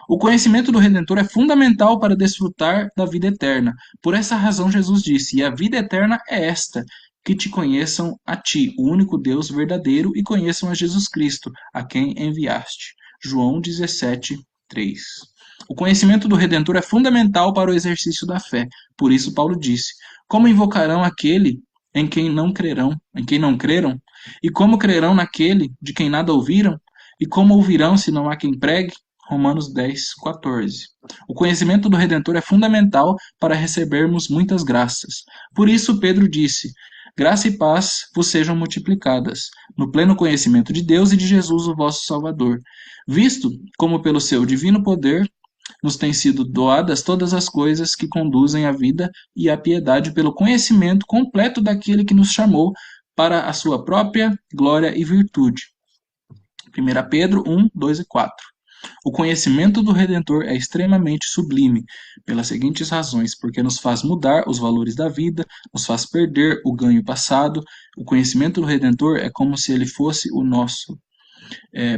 O conhecimento do Redentor é fundamental para desfrutar da vida eterna. Por essa razão, Jesus disse: e a vida eterna é esta, que te conheçam a ti, o único Deus verdadeiro, e conheçam a Jesus Cristo, a quem enviaste. João 17:3. O conhecimento do Redentor é fundamental para o exercício da fé. Por isso Paulo disse: como invocarão aquele em quem não creram? E como crerão naquele de quem nada ouviram? E como ouvirão se não há quem pregue? Romanos 10:14. O conhecimento do Redentor é fundamental para recebermos muitas graças. Por isso Pedro disse: graça e paz vos sejam multiplicadas, no pleno conhecimento de Deus e de Jesus, o vosso Salvador, visto como pelo seu divino poder nos têm sido doadas todas as coisas que conduzem à vida e à piedade pelo conhecimento completo daquele que nos chamou para a sua própria glória e virtude. 1 Pedro 1, 2 e 4. O conhecimento do Redentor é extremamente sublime, pelas seguintes razões: porque nos faz mudar os valores da vida, nos faz perder o ganho passado. O conhecimento do Redentor é como se ele fosse o nosso.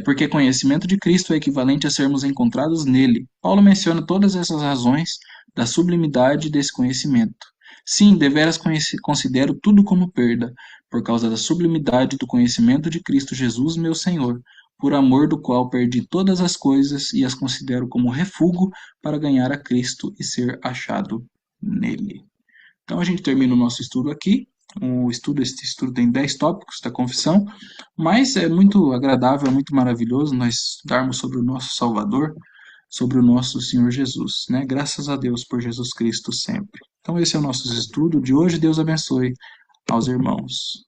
Porque conhecimento de Cristo é equivalente a sermos encontrados nele. Paulo menciona todas essas razões da sublimidade desse conhecimento. Sim, deveras considero tudo como perda, por causa da sublimidade do conhecimento de Cristo Jesus, meu Senhor, por amor do qual perdi todas as coisas e as considero como refúgio para ganhar a Cristo e ser achado nele. Então a gente termina o nosso estudo aqui. Este estudo tem 10 tópicos da confissão, mas é muito agradável, é muito maravilhoso nós estudarmos sobre o nosso Salvador, sobre o nosso Senhor Jesus, né? Graças a Deus por Jesus Cristo sempre. Então esse é o nosso estudo de hoje. Deus abençoe aos irmãos.